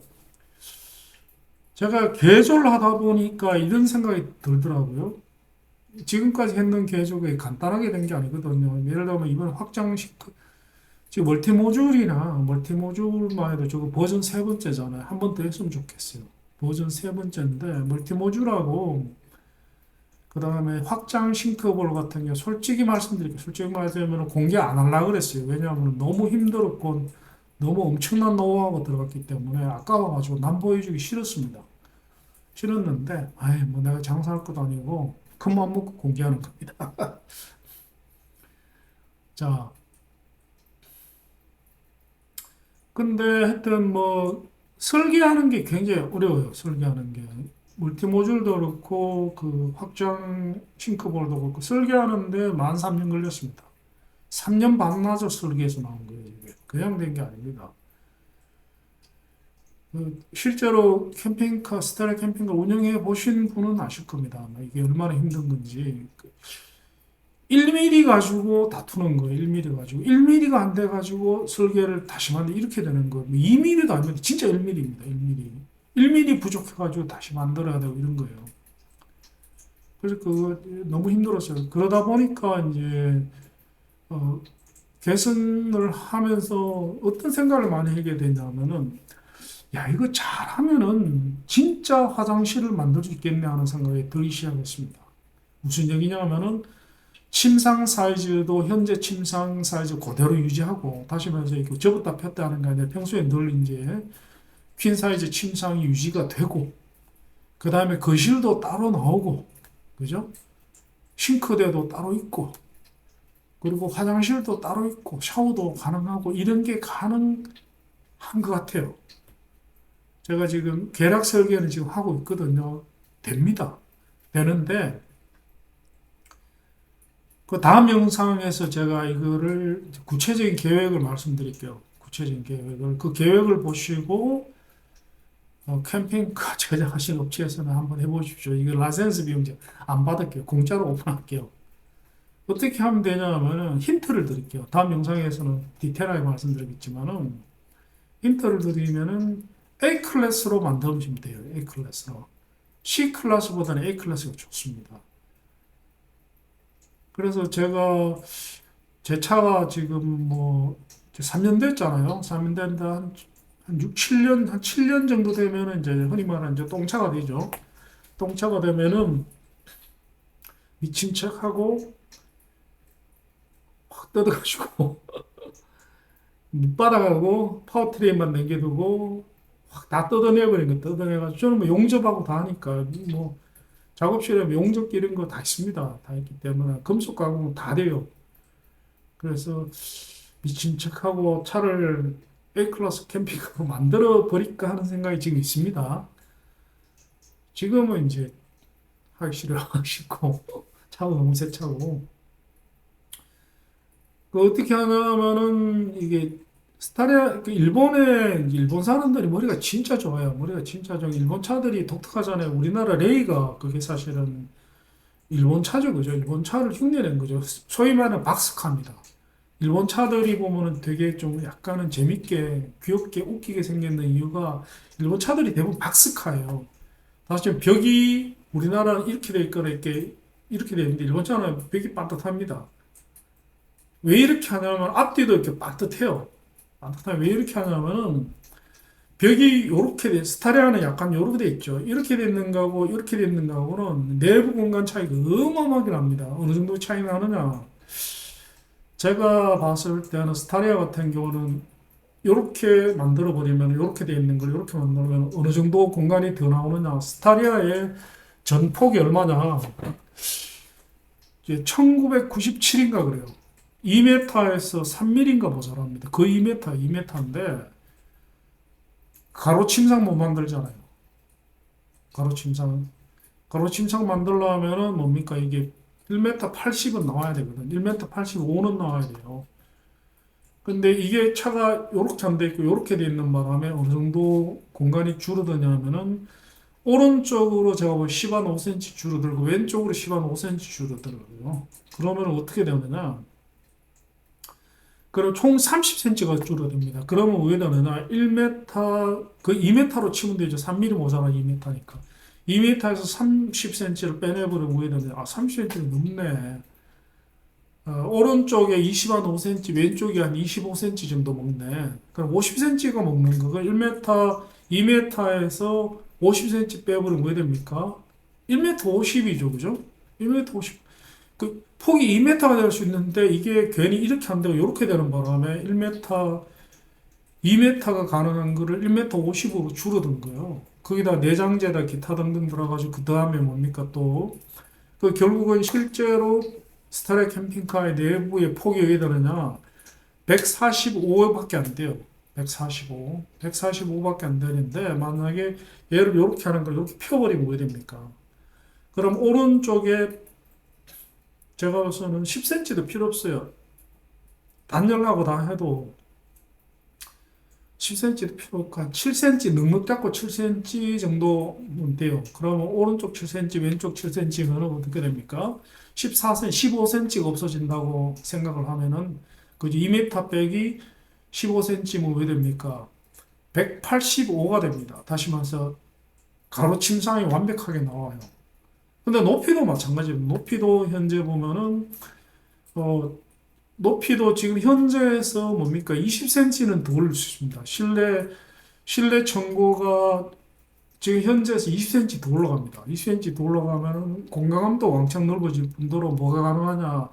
제가 개조를 하다 보니까 이런 생각이 들더라고요. 지금까지 했는 개조가 간단하게 된 게 아니거든요. 예를 들면 이번 확장식 지금 멀티모듈만 해도 저거 버전 세 번째잖아요. 한 번 더 했으면 좋겠어요. 버전 세 번째인데 멀티모듈하고 그 다음에 확장 싱크볼 같은 경우 솔직히 말씀드릴게요. 솔직히 말하자면 공개 안 하려고 그랬어요. 왜냐하면 너무 힘들었고 너무 엄청난 노하우가 들어갔기 때문에 아까워가지고 남 보여주기 싫었습니다. 싫었는데 아이 뭐 내가 장사할 것도 아니고 큰맘 먹고 공개하는 겁니다. 자, 근데 하여튼 뭐 설계하는 게 굉장히 어려워요. 설계하는 게. 멀티모듈도 그렇고 그 확장 싱크볼도 그렇고 설계하는데 만 3년 걸렸습니다. 3년 반나절 설계해서 나온 거예요. 이게 그냥 된 게 아닙니다. 실제로 캠핑카, 스타일 캠핑카 운영해 보신 분은 아실 겁니다. 아마 이게 얼마나 힘든 건지. 1mm 가지고 다투는 거예요. 1mm 가지고. 1mm가 안 돼 가지고 설계를 다시 만들 이렇게 되는 거예요. 2mm도 아니면 진짜 1mm입니다. 1mm. 1mm 부족해 가지고 다시 만들어야 되고 이런 거예요. 그래서 그 너무 힘들었어요. 그러다 보니까 이제 어, 개선을 하면서 어떤 생각을 많이 하게 되냐면은 야, 이거 잘하면은 진짜 화장실을 만들 수 있겠네 하는 생각이 들기 시작했습니다. 무슨 얘기냐면은 침상 사이즈도 현재 침상 사이즈 그대로 유지하고 다시 말해서 이렇게 접었다 폈다 하는 게 아니라 평소에 늘 이제 퀸 사이즈 침상이 유지가 되고 그 다음에 거실도 따로 나오고 그죠? 싱크대도 따로 있고 그리고 화장실도 따로 있고 샤워도 가능하고 이런 게 가능한 것 같아요. 제가 지금 계략 설계는 지금 하고 있거든요. 됩니다. 되는데 그 다음 영상에서 제가 이거를 구체적인 계획을 말씀드릴게요. 구체적인 계획을. 그 계획을 보시고 캠핑카 제작하신 업체에서는 한번 해보십시오. 이거 라이센스 비용 안 받을게요. 공짜로 오픈할게요. 어떻게 하면 되냐면은 힌트를 드릴게요. 다음 영상에서는 디테일하게 말씀드리겠지만은 힌트를 드리면은 A 클래스로 만들면 돼요. A 클래스로. C 클래스보다는 A 클래스가 좋습니다. 그래서 제가 제 차가 지금 뭐 3년 됐잖아요. 3년 됐는데 한 6, 7년, 한 7년 정도 되면은 이제 흔히 말하는 이제 똥차가 되죠. 똥차가 되면은 미친 척하고 확 뜯어가지고 밑바닥하고 파워트레인만 남겨두고 확 다 뜯어내버린 거 뜯어내가지고 저는 뭐 용접하고 다 하니까 뭐 작업실에 뭐 용접기 이런 거 다 있습니다. 다 있기 때문에 금속 가공은 다 돼요. 그래서 미친 척하고 차를 A클래스 캠핑카로 만들어 버릴까 하는 생각이 지금 있습니다. 지금은 이제 하기 싫고 차도 너무 새 차고 그 어떻게 하냐면은 이게 스타리아 일본 사람들이 머리가 진짜 좋아요. 머리가 진짜 좋아요. 일본 차들이 독특하잖아요. 우리나라 레이가 그게 사실은 일본 차죠, 그죠? 일본 차를 흉내낸 거죠. 소위 말하는 박스카입니다. 일본 차들이 보면은 되게 좀 약간은 재밌게, 귀엽게, 웃기게 생겼는 이유가 일본 차들이 대부분 박스카예요. 사실 벽이 우리나라는 이렇게 돼 있거나 이렇게 돼 있는데 일본 차는 벽이 반듯합니다. 왜 이렇게 하냐면 앞뒤도 이렇게 반듯해요. 반듯하면 왜 이렇게 하냐면은 벽이 이렇게 스타리아는 약간 이렇게 돼 있죠. 이렇게 돼 있는 거하고 이렇게 돼 있는 거하고는 내부 공간 차이가 어마어마하게 납니다. 어느 정도 차이 나느냐? 제가 봤을 때는 스타리아 같은 경우는 이렇게 만들어 버리면 이렇게 돼 있는 걸 이렇게 만들면 어느 정도 공간이 더 나오느냐? 스타리아의 전폭이 얼마냐? 이제 1997인가 그래요. 2m에서 3mm인가 모자랍니다. 거의 2m인데 가로 침상 못 만들잖아요. 가로 침상. 가로 침상 만들려면은 뭡니까? 이게 1m 80은 나와야 되거든. 1m 85는 나와야 돼요. 근데 이게 차가 요렇게 안 돼 있고 요렇게 돼 있는 바람에 어느 정도 공간이 줄어드냐면은 오른쪽으로 제가 뭐 10한 5cm 줄어들고 왼쪽으로 10한 5cm 줄어들어요. 그러면 어떻게 되느냐? 그럼 총 30cm가 줄어듭니다. 그러면 왜 되느냐? 1m, 그 2m로 치면 되죠. 3mm 모자라 2m니까. 2m에서 30cm를 빼내버리면 왜 되느냐? 아, 30cm는 넘네. 오른쪽에 20한 5cm, 왼쪽에 한 25cm 정도 먹네. 그럼 50cm가 먹는 거가 1m, 2m에서 50cm 빼버리면 왜 됩니까? 1m 50이죠, 그죠? 1m 50. 그 폭이 2m가 될 수 있는데 이게 괜히 이렇게 안 되고 이렇게 되는 바람에 1m, 2m가 가능한 거를 1m 50으로 줄어든 거예요. 거기다 내장재다 기타 등등 들어가지고 그 다음에 뭡니까 또 그 결국은 실제로 스타렉 캠핑카의 내부의 폭이 왜 되느냐? 145밖에 안 돼요. 145. 145밖에 안 되는데, 만약에 얘를 이렇게 하는 걸 이렇게 펴버리면 왜 됩니까? 그럼 오른쪽에 제가 봐서는 10cm도 필요 없어요. 단열하고 다 해도 10cm도 필요 없고, 한 7cm, 넉넉 잡고 7cm 정도면 돼요. 그러면 오른쪽 7cm, 왼쪽 7cm면 어떻게 됩니까? 14cm, 15cm가 없어진다고 생각을 하면은, 그죠? 2m 빼기 15cm면 왜 됩니까? 185가 됩니다. 다시 말해서, 가로 침상이 완벽하게 나와요. 근데 높이도 마찬가지입니다. 높이도 현재 보면은, 어, 높이도 지금 현재에서 뭡니까? 20cm는 더 올릴 수 있습니다. 실내 청고가 지금 현재에서 20cm 더 올라갑니다. 20cm 더 올라가면 공간감도 왕창 넓어질 뿐더러 뭐가 가능하냐?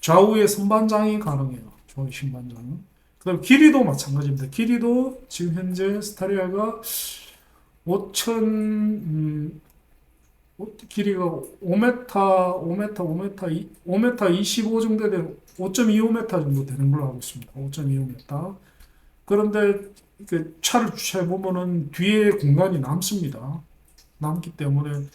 좌우에 선반장이 가능해요. 좌우 신반장은. 그다음 길이도 마찬가지입니다. 길이도 지금 현재 스타리아가 5천 길이가 5m 25 정도 되는 5.25m 정도 되는 걸로 알고 있습니다. 5.25m. 그런데 그 차를 주차해 보면은 뒤에 공간이 남습니다. 남기 때문에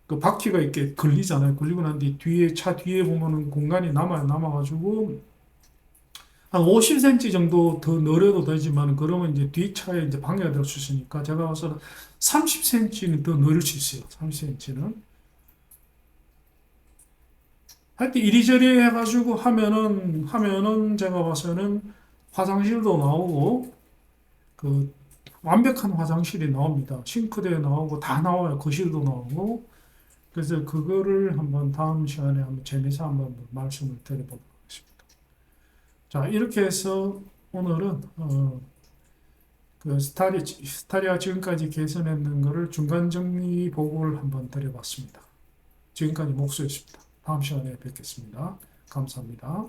그 바퀴가 이렇게 걸리잖아요. 걸리고 난 뒤에 차 뒤에 보면은 공간이 남아가지고 한 50cm 정도 더 늘려도 되지만 그러면 이제 뒷차에 이제 방해가 될 수 있으니까 제가 봐서는 30cm는 더 늘릴 수 있어요. 30cm는. 하여튼 이리저리 해가지고 하면은 제가 봐서는 화장실도 나오고 그 완벽한 화장실이 나옵니다. 싱크대 나오고 다 나와요. 거실도 나오고. 그래서 그거를 한번 다음 시간에 한번 재미서 한번 말씀을 드려보도록 하겠습니다. 자, 이렇게 해서 오늘은 그 스타리아 지금까지 개선했는 거를 중간 정리 보고를 한번 드려봤습니다. 지금까지 목소리였습니다. 다음 시간에 뵙겠습니다. 감사합니다.